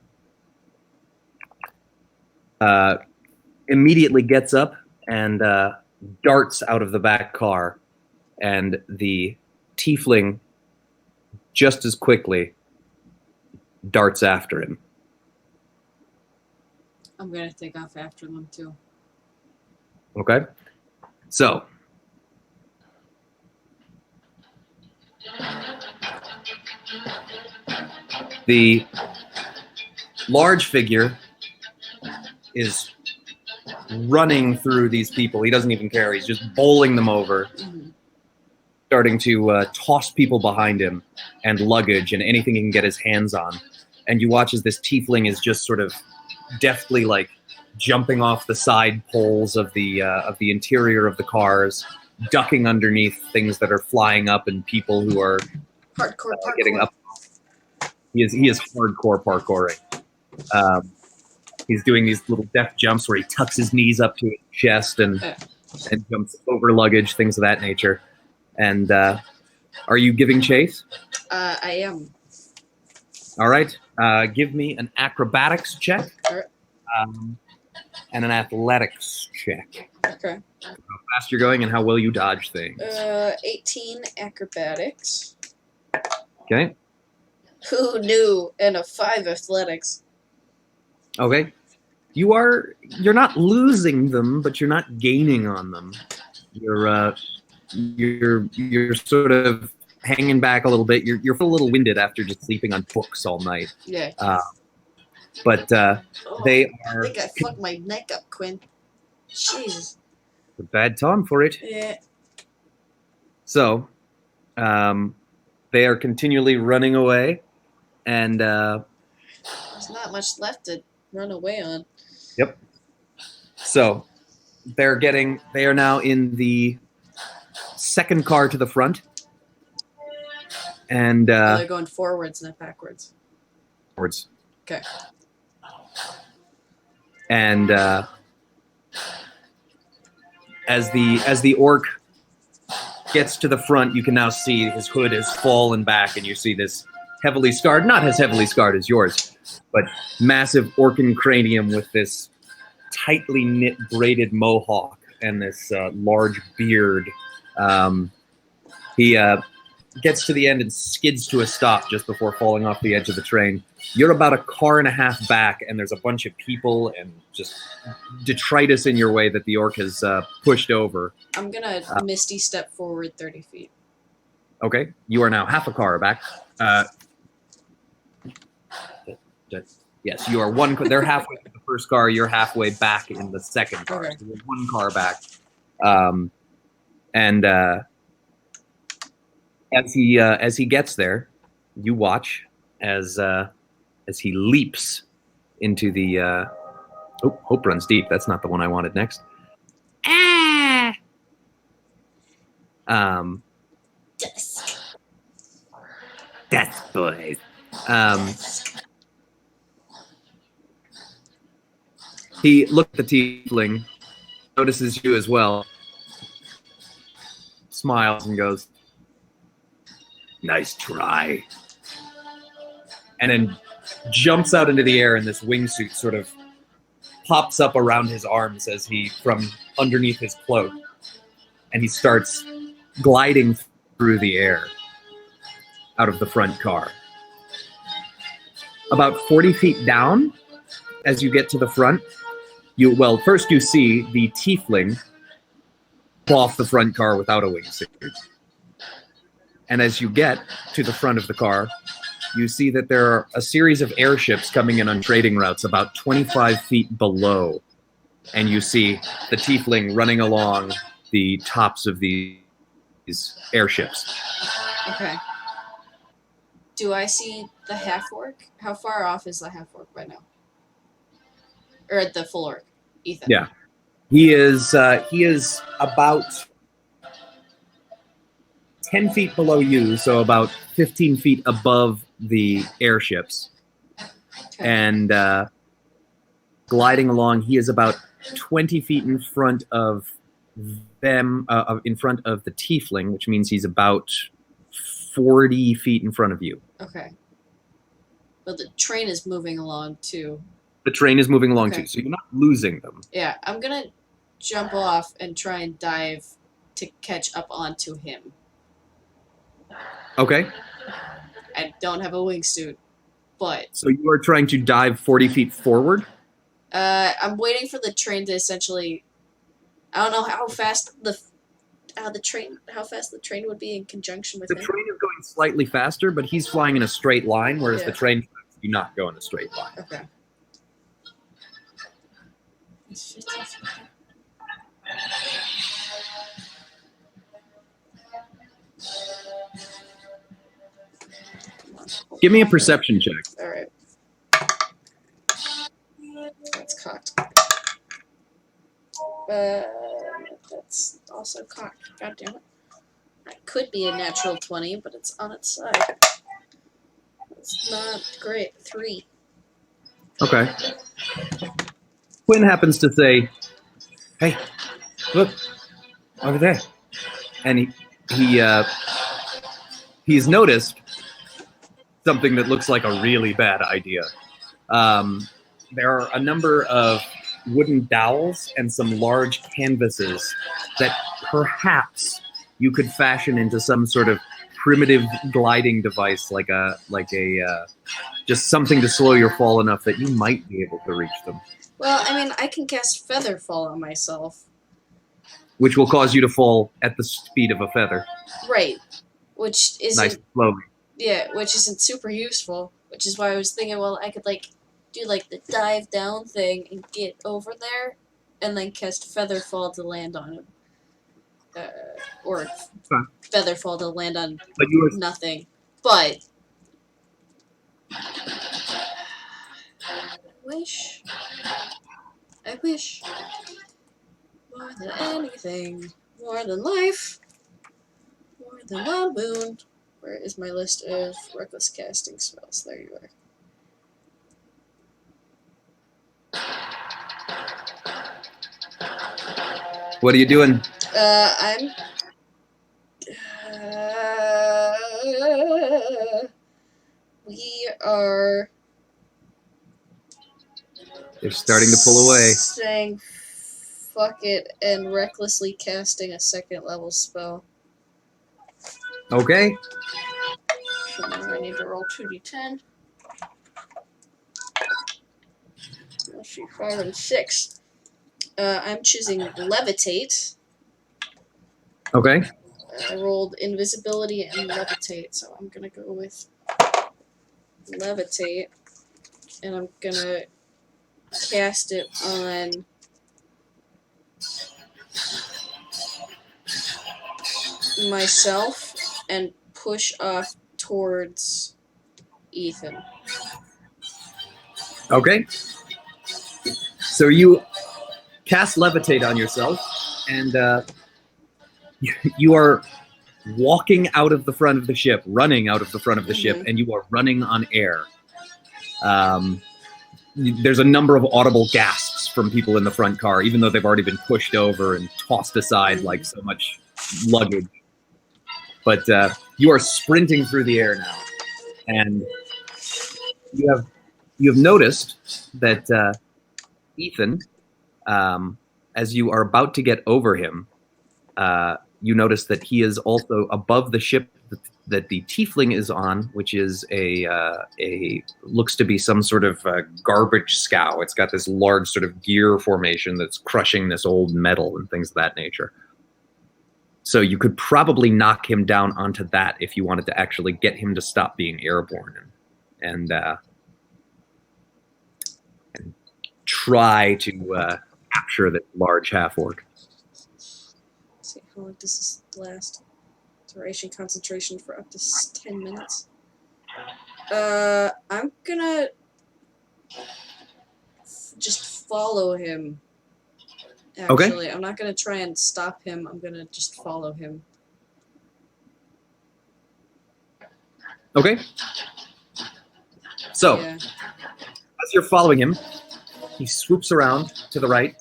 immediately gets up and darts out of the back car, and the tiefling just as quickly darts after him. I'm gonna take off after them too. Okay, so the large figure is running through these people. He doesn't even care. He's just bowling them over, starting to toss people behind him and luggage and anything he can get his hands on. And you watch as this tiefling is just sort of deftly like jumping off the side poles of the interior of the cars, ducking underneath things that are flying up and people who are Hardcore parkour. getting up. He is hardcore parkouring. He's doing these little deft jumps where he tucks his knees up to his chest and jumps over luggage, things of that nature. And are you giving chase? I am. All right. Give me an acrobatics check and an athletics check. Okay. How fast you're going and how well you dodge things. 18 acrobatics. Okay. Who knew? And a 5 athletics. Okay. You're not losing them, but you're not gaining on them. You're sort of hanging back a little bit. You're a little winded after just sleeping on books all night. Yeah. But they are. I think I fucked my neck up, Quinn. Jesus. A bad time for it. Yeah. So, they are continually running away, and there's not much left to run away on. Yep. So, they are now in the second car to the front, and they're going forwards, not backwards. Forwards. Okay. And as the orc gets to the front, you can now see his hood has fallen back, and you see this heavily scarred, not as heavily scarred as yours, but massive orcan cranium with this tightly knit braided mohawk and this large beard. He gets to the end and skids to a stop just before falling off the edge of the train. You're about a car and a half back, and there's a bunch of people and just detritus in your way that the orc has pushed over. I'm gonna misty step forward 30 feet. Okay, you are now half a car back. Yes, you are one. They're halfway to the first car. You're halfway back in the second car. Okay. So you're one car back. And as he gets there, you watch as he leaps into the. Hope runs deep. That's not the one I wanted next. Death boys. He looked at the tiefling, notices you as well, smiles and goes, "Nice try," and then jumps out into the air in this wingsuit, sort of pops up around his arms as he, from underneath his cloak, and he starts gliding through the air out of the front car. About 40 feet down, as you get to the front, first you see the tiefling fall off the front car without a wingsuit. And as you get to the front of the car, you see that there are a series of airships coming in on trading routes about 25 feet below. And you see the tiefling running along the tops of these airships. Okay. Do I see the half-orc? How far off is the half-orc right now? Or the full orc, Ethan? Yeah. He is about 10 feet below you, so about 15 feet above the airships. Okay. And gliding along, he is about 20 feet in front of them, in front of the tiefling, which means he's about 40 feet in front of you. Okay. But the train is moving along, too. The train is moving along, too, so you're not losing them. Yeah, I'm going to jump off and try and dive to catch up onto him. Okay. I don't have a wingsuit, but... So you are trying to dive 40 feet forward? I'm waiting for the train to essentially... I don't know how fast how fast the train would be in conjunction with him. The train is going slightly faster, but he's flying in a straight line, whereas the train do not go in a straight line. Okay. Give me a perception check. All right. That's cocked. That's also cocked. God damn it. That could be a natural 20, but it's on its side. It's not great. 3. Okay. Quinn happens to say, "Hey, look, over there," and he's noticed something that looks like a really bad idea. There are a number of wooden dowels and some large canvases that perhaps you could fashion into some sort of primitive gliding device, like a just something to slow your fall enough that you might be able to reach them. Well, I mean, I can cast Feather Fall on myself, which will cause you to fall at the speed of a feather. Right, which isn't nice slowly. Yeah, which isn't super useful. Which is why I was thinking, well, I could do the dive down thing and get over there, and then cast Feather Fall to land on him. Or Feather Fall to land on nothing. But I wish more than anything, more than life, more than one wound. Where is my list of reckless casting spells? There you are. What are you doing? We are... They're starting to pull away. Saying fuck it and recklessly casting a 2nd level spell. Okay. So now I need to roll 2d10. Let's see, 5 and 6. I'm choosing Levitate. Okay. I rolled Invisibility and Levitate, so I'm gonna go with Levitate, and I'm gonna cast it on myself and push off towards Ethan. Okay. So you cast Levitate on yourself, and you are walking out of the front of the ship, running out of the front of the ship, and you are running on air. There's a number of audible gasps from people in the front car, even though they've already been pushed over and tossed aside like so much luggage. But you are sprinting through the air now, and you have noticed that Ethan, as you are about to get over him, you notice that he is also above the ship that the tiefling is on, which is a looks to be some sort of garbage scow. It's got this large sort of gear formation that's crushing this old metal and things of that nature. So you could probably knock him down onto that if you wanted to actually get him to stop being airborne and try to capture that large half-orc. See how long does this last? Duration concentration for up to 10 minutes. I'm gonna just follow him. Actually, okay. I'm not gonna try and stop him. I'm gonna just follow him. Okay. So, as you're following him, he swoops around to the right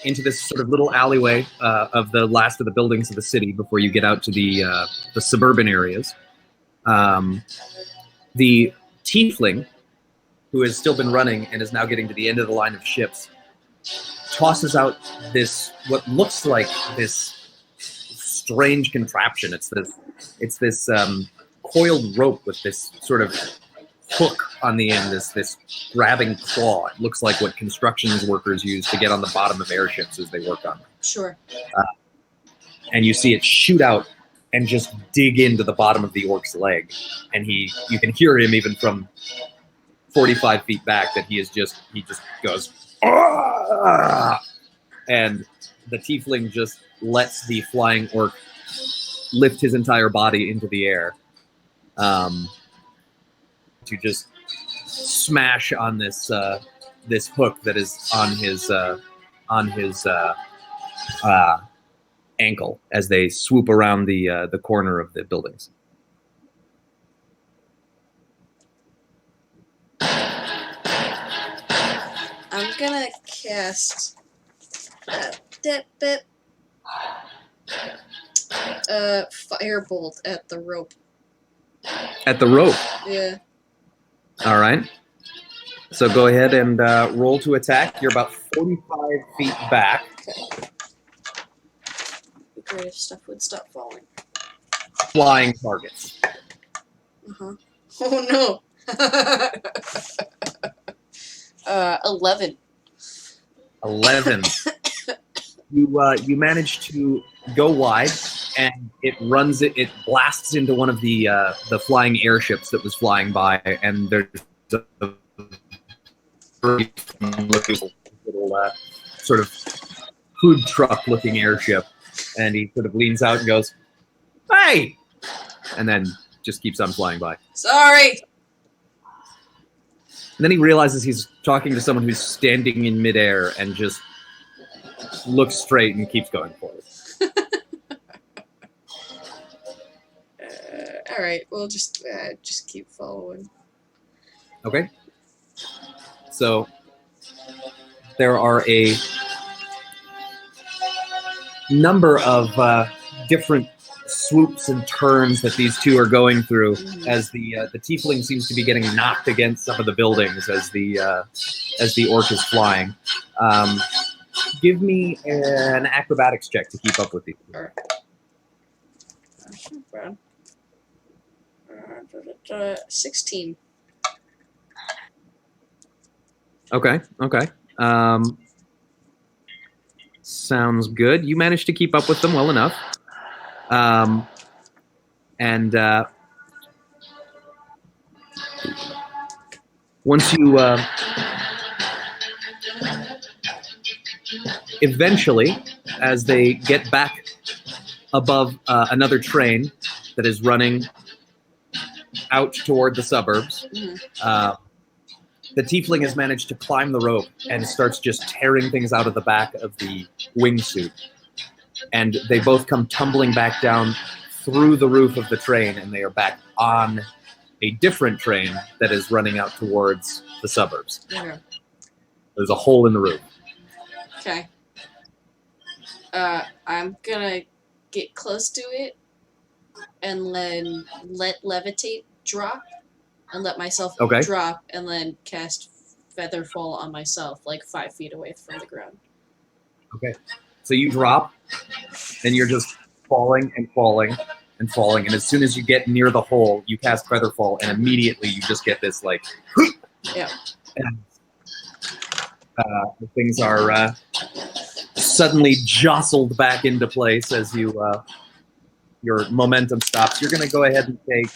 into this sort of little alleyway of the last of the buildings of the city before you get out to the suburban areas. The tiefling, who has still been running and is now getting to the end of the line of ships, tosses out this, what looks like this strange contraption. It's this coiled rope with this sort of hook on the end, this grabbing claw. It looks like what construction workers use to get on the bottom of airships as they work on them. Sure. And you see it shoot out and just dig into the bottom of the orc's leg. And you can hear him even from 45 feet back that he just goes, "Argh!" And the tiefling just lets the flying orc lift his entire body into the air. To just smash on this this hook that is on his ankle as they swoop around the corner of the buildings. I'm gonna cast firebolt at the rope. At the rope? Yeah. All right. So go ahead and roll to attack. You're about 45 feet back. Okay. It'd be great if stuff would stop falling. Flying targets. Uh-huh. Oh, no. 11. 11. You manage to go wide, and it blasts into one of the flying airships that was flying by, and there's a little sort of food truck looking airship, and he sort of leans out and goes, "Hey!" and then just keeps on flying by. Sorry! And then he realizes he's talking to someone who's standing in midair and just looks straight and keeps going forward. All right, we'll just keep following. Okay. So there are a number of different swoops and turns that these two are going through, as the tiefling seems to be getting knocked against some of the buildings as the orc is flying. Give me an acrobatics check to keep up with these. All right. 16. Okay. Sounds good. You managed to keep up with them well enough. And once you eventually, as they get back above another train that is running out toward the suburbs, the tiefling has managed to climb the rope and starts just tearing things out of the back of the wingsuit. And they both come tumbling back down through the roof of the train, and they are back on a different train that is running out towards the suburbs. Okay. There's a hole in the roof. Okay. I'm gonna get close to it and then let levitate drop and let myself drop and then cast feather fall on myself, like 5 feet away from the ground. Okay. So you drop, and you're just falling and falling and falling. And as soon as you get near the hole, you cast Featherfall, and immediately you just get this, like, Yeah. and things are suddenly jostled back into place as you your momentum stops. You're going to go ahead and take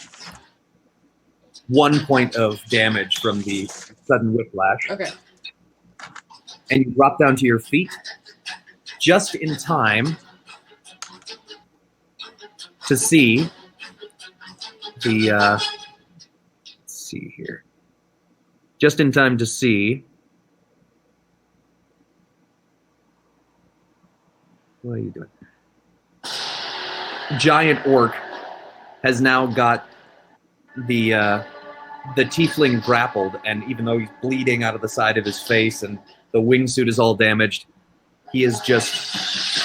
1 point of damage from the sudden whiplash. Okay. And you drop down to your feet just in time to see the let's see here. Just in time to see. What are you doing? Giant orc has now got the tiefling grappled, and even though he's bleeding out of the side of his face and the wingsuit is all damaged, he has just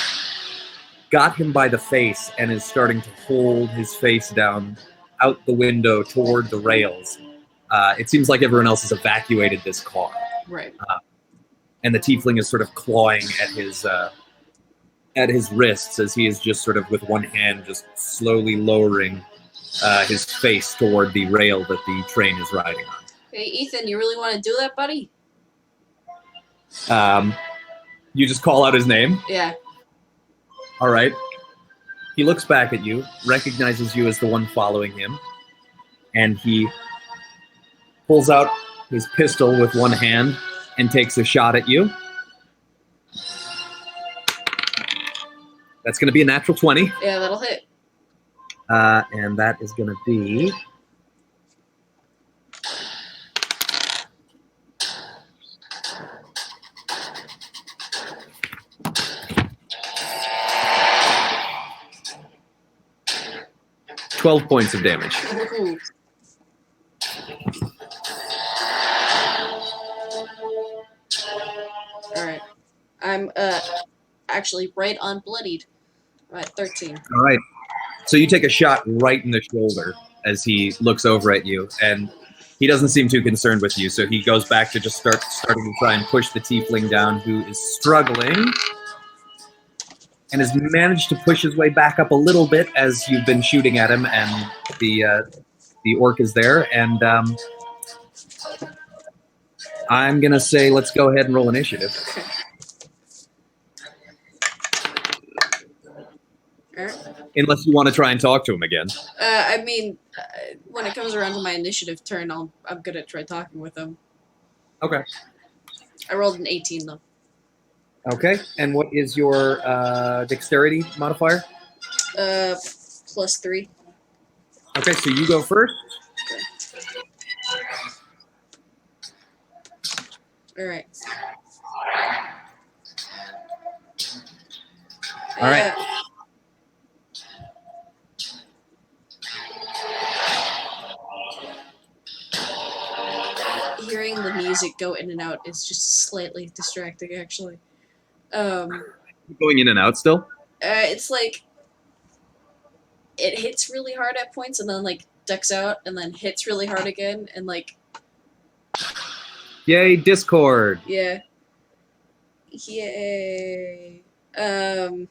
got him by the face and is starting to hold his face down out the window toward the rails. It seems like everyone else has evacuated this car. Right. And the tiefling is sort of clawing at his wrists as he is just sort of with one hand just slowly lowering his face toward the rail that the train is riding on. Hey, Ethan, you really want to do that, buddy? You just call out his name? Yeah. All right. He looks back at you, recognizes you as the one following him, and he pulls out his pistol with one hand and takes a shot at you. That's going to be a natural 20. Yeah, that'll hit. And that is going to be... $12 points of damage. Ooh. All right. I'm actually right on bloodied. I'm at 13. All right. So you take a shot right in the shoulder as he looks over at you, and he doesn't seem too concerned with you, so he goes back to just starting to try and push the tiefling down, who is struggling and has managed to push his way back up a little bit as you've been shooting at him, and the orc is there. And I'm going to say let's go ahead and roll initiative. Unless you want to try and talk to him again. I mean, when it comes around to my initiative turn, I'm gonna try talking with him. Okay. I rolled an 18 though. Okay. And what is your dexterity modifier? +3. Okay, so you go first. All right. All right. Hearing the music go in and out is just slightly distracting, actually. Going in and out still? It's like it hits really hard at points and then like ducks out and then hits really hard again and like. Yay, Discord! Yeah. Yay. All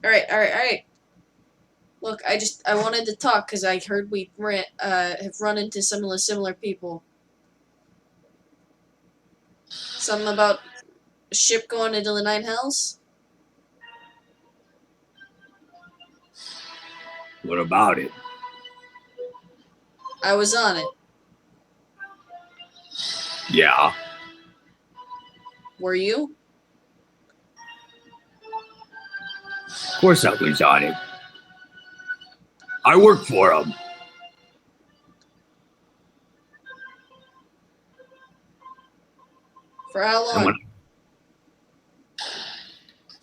right. Look, I wanted to talk because I heard we have run into some similar people. Something about a ship going into the Nine Hells? What about it? I was on it. Yeah. Were you? Of course I was on it. I work for him. For how long?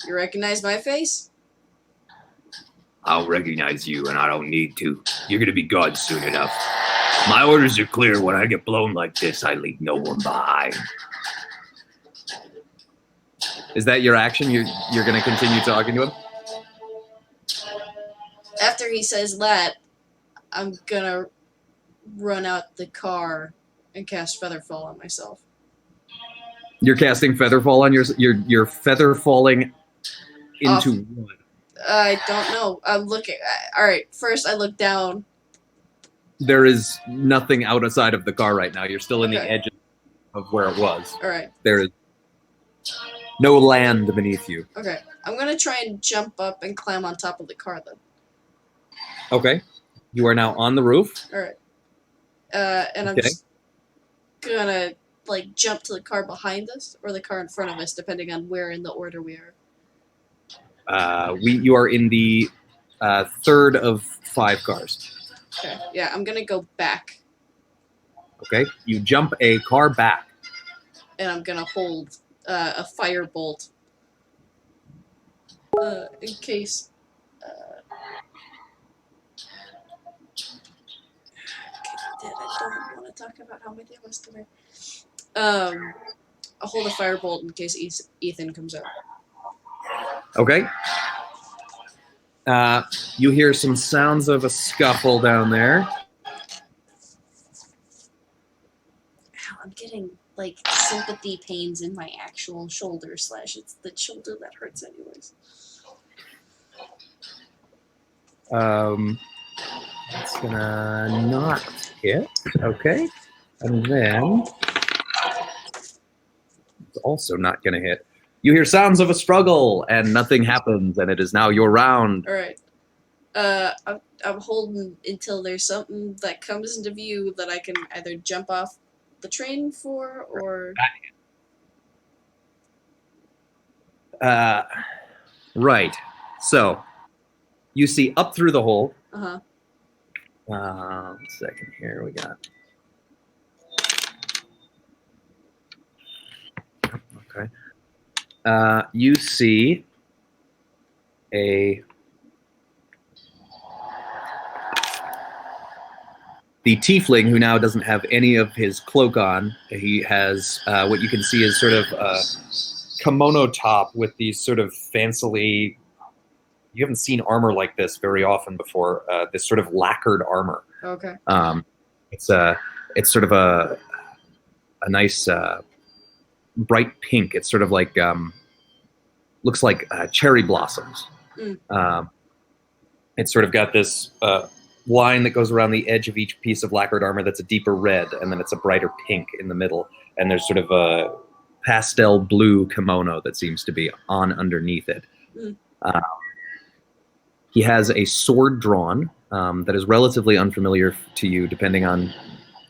You recognize my face? I'll recognize you, and I don't need to. You're gonna be gone soon enough. My orders are clear. When I get blown like this, I leave no one behind. Is that your action? You're going to continue talking to him? After he says that, I'm gonna run out the car and cast Featherfall on myself. You're casting Featherfall on you're feather falling into what? I don't know. I'm looking. All right. First, I look down. There is nothing outside of the car right now. You're still in the Okay. edge of where it was. All right. There is no land beneath you. Okay. I'm gonna try and jump up and climb on top of the car then. Okay. You are now on the roof. All right. And I'm Okay. just gonna like jump to the car behind us or the car in front of us, depending on where in the order we are. You are in the third of 5 cars. Okay. Yeah, I'm gonna go back, Okay. You jump a car back. and I'm gonna hold a firebolt in case. I don't want to talk about how my day was today. I'll hold a firebolt in case Ethan comes out. Okay. You hear some sounds of a scuffle down there. Ow, I'm getting like sympathy pains in my actual shoulder / it's the shoulder that hurts anyways. It's gonna not hit. Okay. And then it's also not gonna hit. You hear sounds of a struggle, and nothing happens, and it is now your round. All right. I'm holding until there's something that comes into view that I can either jump off the train for or. Right. So you see up through the hole. Uh-huh. 1 second here. We got. Okay. You see the tiefling, who now doesn't have any of his cloak on. He has what you can see is sort of a kimono top with these sort of fancily. You haven't seen armor like this very often before. This sort of lacquered armor. Okay. It's sort of a nice bright pink. It's sort of like looks like cherry blossoms. It's sort of got this line that goes around the edge of each piece of lacquered armor that's a deeper red, and then it's a brighter pink in the middle. And there's sort of a pastel blue kimono that seems to be on underneath it. He has a sword drawn that is relatively unfamiliar to you, depending on.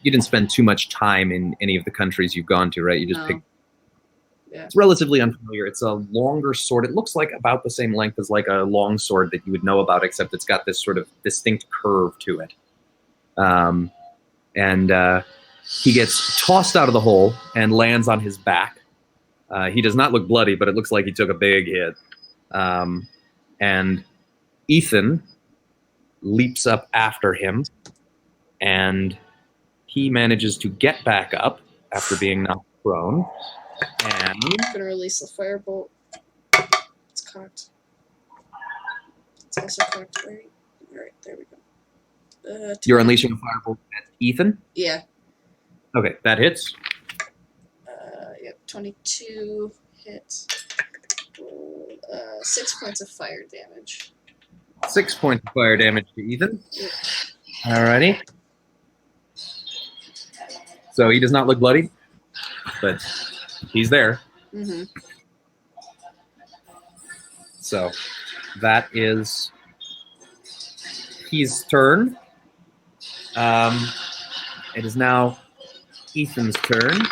You didn't spend too much time in any of the countries you've gone to, right? You just picked. Yeah. It's relatively unfamiliar. It's a longer sword. It looks like about the same length as like a long sword that you would know about, except it's got this sort of distinct curve to it. And he gets tossed out of the hole and lands on his back. He does not look bloody, but it looks like he took a big hit. And Ethan leaps up after him, and he manages to get back up after being knocked prone. And I'm gonna release the firebolt. It's cocked. It's also cocked. Right? Alright, there we go. You're unleashing a firebolt at Ethan? Yeah. Okay, that hits. Yep, 22 hits. 6 points of fire damage. 6 points of fire damage to Ethan. Yeah. Alrighty. So he does not look bloody, but he's there. Mm-hmm. So that is his turn. It is now Ethan's turn.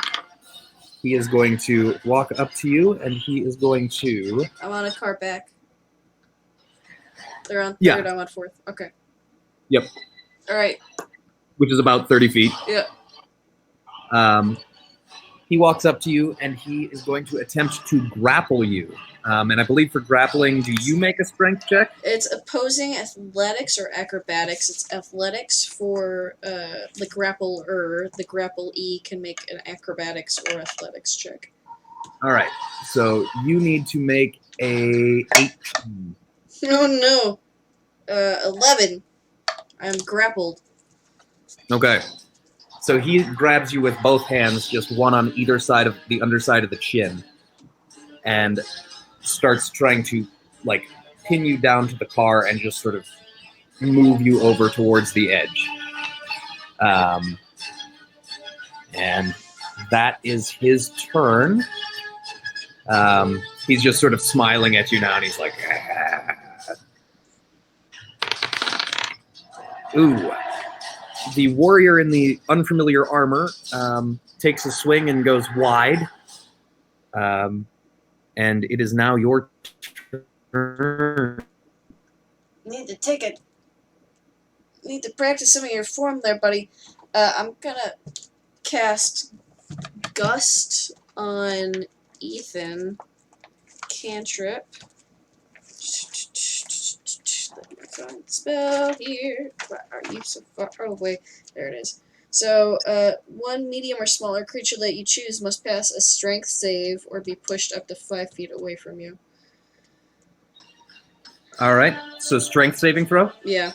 He is going to walk up to you, and he is going to... I'm on a car back. They're on third, Yeah. I'm on fourth. Okay. Yep. Alright. Which is about 30 feet. Yeah. He walks up to you, and he is going to attempt to grapple you. And I believe for grappling, do you make a strength check? It's opposing athletics or acrobatics. It's athletics for the grappler. The grapple-e can make an acrobatics or athletics check. All right. So you need to make a 18. Oh no. 11. I'm grappled. Okay. So he grabs you with both hands, just one on either side of the underside of the chin, and starts trying to, like, pin you down to the car and just sort of move you over towards the edge. And that is his turn. He's just sort of smiling at you now, and he's like, ooh. The warrior in the unfamiliar armor takes a swing and goes wide. And it is now your turn. Need to practice some of your form there, buddy. I'm gonna cast Gust on Ethan. Cantrip. Let me find the spell here. Where are you so far away? There it is. So, one medium or smaller creature that you choose must pass a strength save or be pushed up to 5 feet away from you. All right. So strength saving throw? Yeah.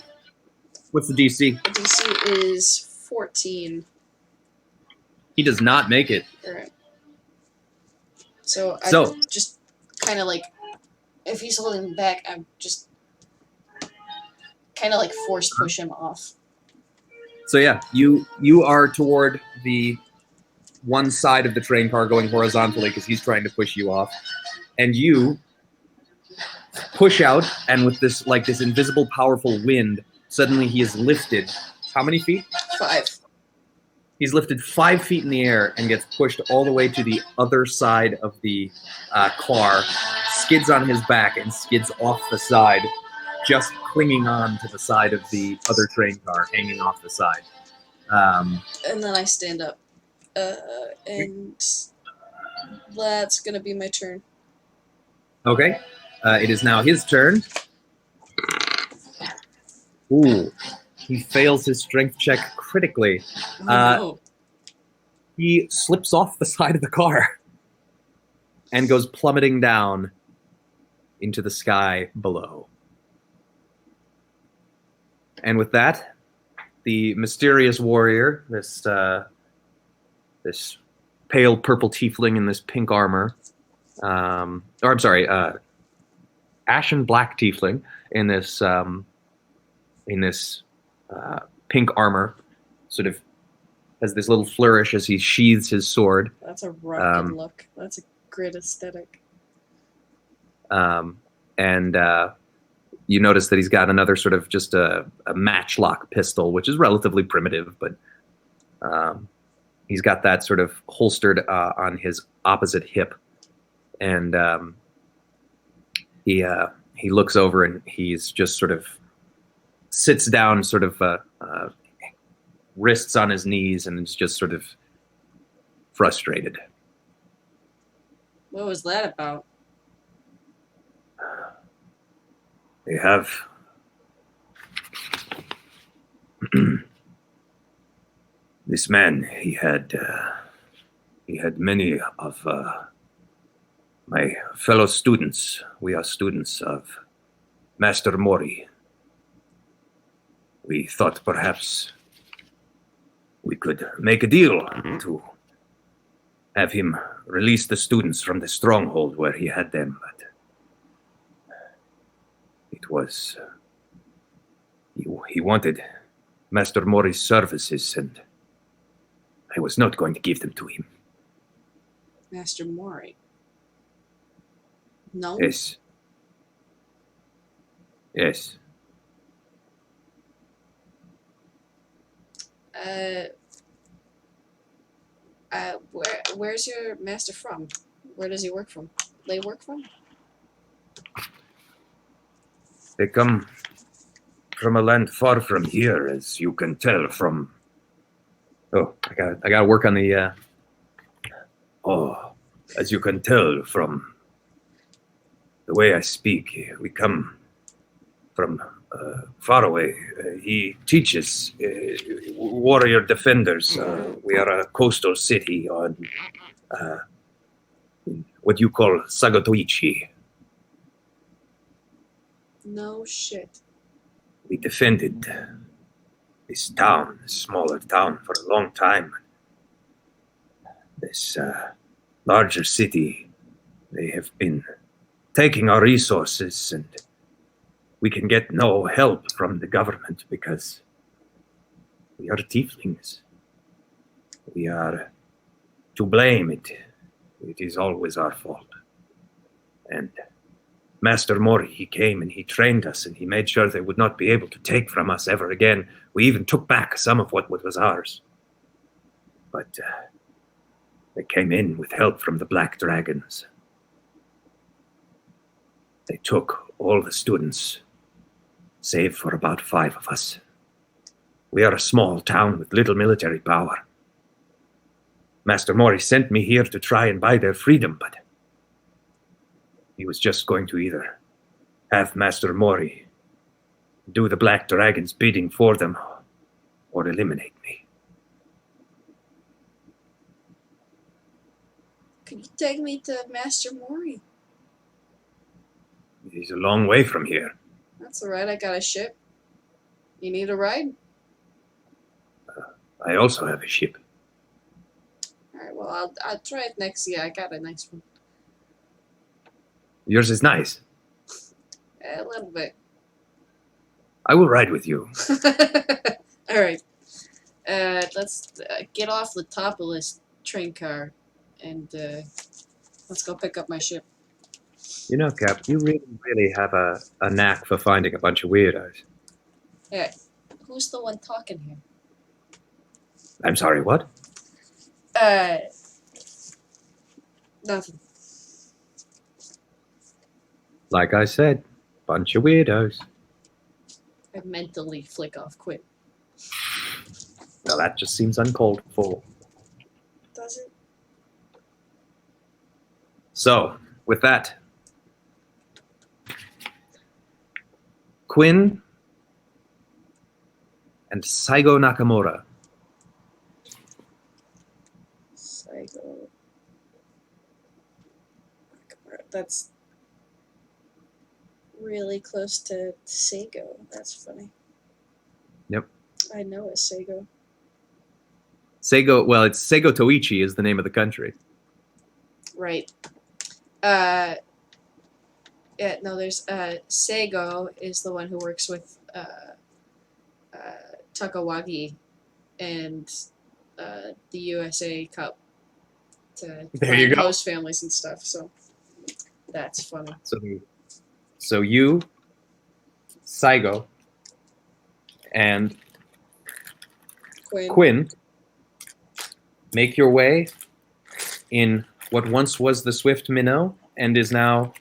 What's the DC? The DC is 14. He does not make it. Alright. So, I just kind of like, if he's holding back, I'm just kind of like force push him off. So yeah, you are toward the one side of the train car going horizontally because he's trying to push you off. And you push out, and with this invisible powerful wind, suddenly he is lifted. How many feet? 5. He's lifted 5 feet in the air and gets pushed all the way to the other side of the car, skids on his back and skids off the side, just clinging on to the side of the other train car, hanging off the side. And then I stand up. And that's going to be my turn. Okay. It is now his turn. Ooh. He fails his strength check critically. No. He slips off the side of the car and goes plummeting down into the sky below. And with that, the mysterious warrior, this pale purple tiefling in this pink armor, ashen black tiefling in this pink armor, sort of has this little flourish as he sheathes his sword. That's a rough look. That's a grid aesthetic. And you notice that he's got another sort of just a matchlock pistol, which is relatively primitive, but he's got that sort of holstered on his opposite hip. And he looks over and he's just sort of sits down, sort of wrists on his knees, and is just sort of frustrated. What was that about? They have this man. He had many of my fellow students. We are students of Master Mori. We thought perhaps we could make a deal to have him release the students from the stronghold where he had them, but it was he wanted Master Mori's services, and I was not going to give them to him. Master Mori. No? Yes. Yes. Where's your master from? Where does he work from? They work from? They come from a land far from here, as you can tell from. Oh, I got to work on the. As you can tell from the way I speak, we come from far away. He teaches warrior defenders. We are a coastal city on what you call Sagatoichi. No shit. We defended this town, this smaller town, for a long time. This larger city, they have been taking our resources, and we can get no help from the government because we are tieflings. We are to blame. It is always our fault. And Master Mori, he came and he trained us, and he made sure they would not be able to take from us ever again. We even took back some of what was ours. But they came in with help from the Black Dragons. They took all the students, save for about 5 of us. We are a small town with little military power. Master Mori sent me here to try and buy their freedom, but he was just going to either have Master Mori do the Black Dragon's bidding for them or eliminate me. Could you take me to Master Mori? He's a long way from here. That's alright, I got a ship. You need a ride? I also have a ship. Alright, well, I'll try it next year. I got a nice one. Yours is nice. A little bit. I will ride with you. Alright. Let's get off the top of this train car and let's go pick up my ship. You know, Cap, you really have a knack for finding a bunch of weirdos. Yeah. Who's the one talking here? I'm sorry, what? Nothing. Like I said, bunch of weirdos. I mentally flick off quit. Well, that just seems uncalled for. Does it? So, with that, Quinn and Saigo Nakamura. Psycho. That's really close to Seigo. That's funny. Yep. I know a Seigo. Seigo, well, it's Seigo Toichi is the name of the country. Right. Yeah, no, there's Seigo is the one who works with Takawagi and the USA Cup to There you go. host families and stuff. So that's funny. So you, Saigo, and Quinn make your way in what once was the Swift Minnow and is now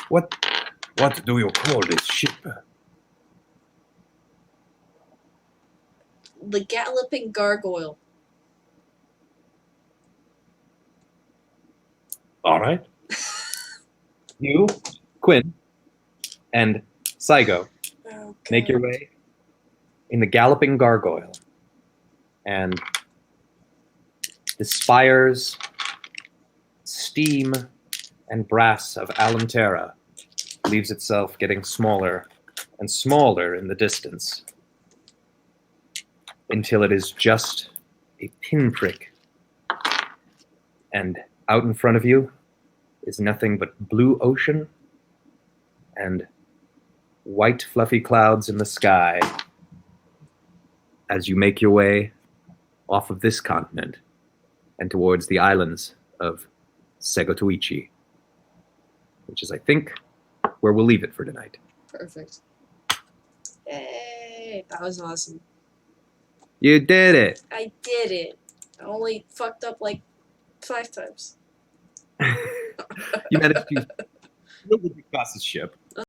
What do you call this ship? The Galloping Gargoyle. all right. You, Quinn, and Saigo Oh, make your God. way in the Galloping Gargoyle, and the spires, steam, and brass of Alantera leaves itself getting smaller and smaller in the distance until it is just a pinprick. And out in front of you is nothing but blue ocean and white fluffy clouds in the sky as you make your way off of this continent and towards the islands of Segotoichi, which is, I think, where we'll leave it for tonight. Perfect. Hey, that was awesome. You did it! I did it. I only fucked up like 5 times. You managed to steal the Picasso ship,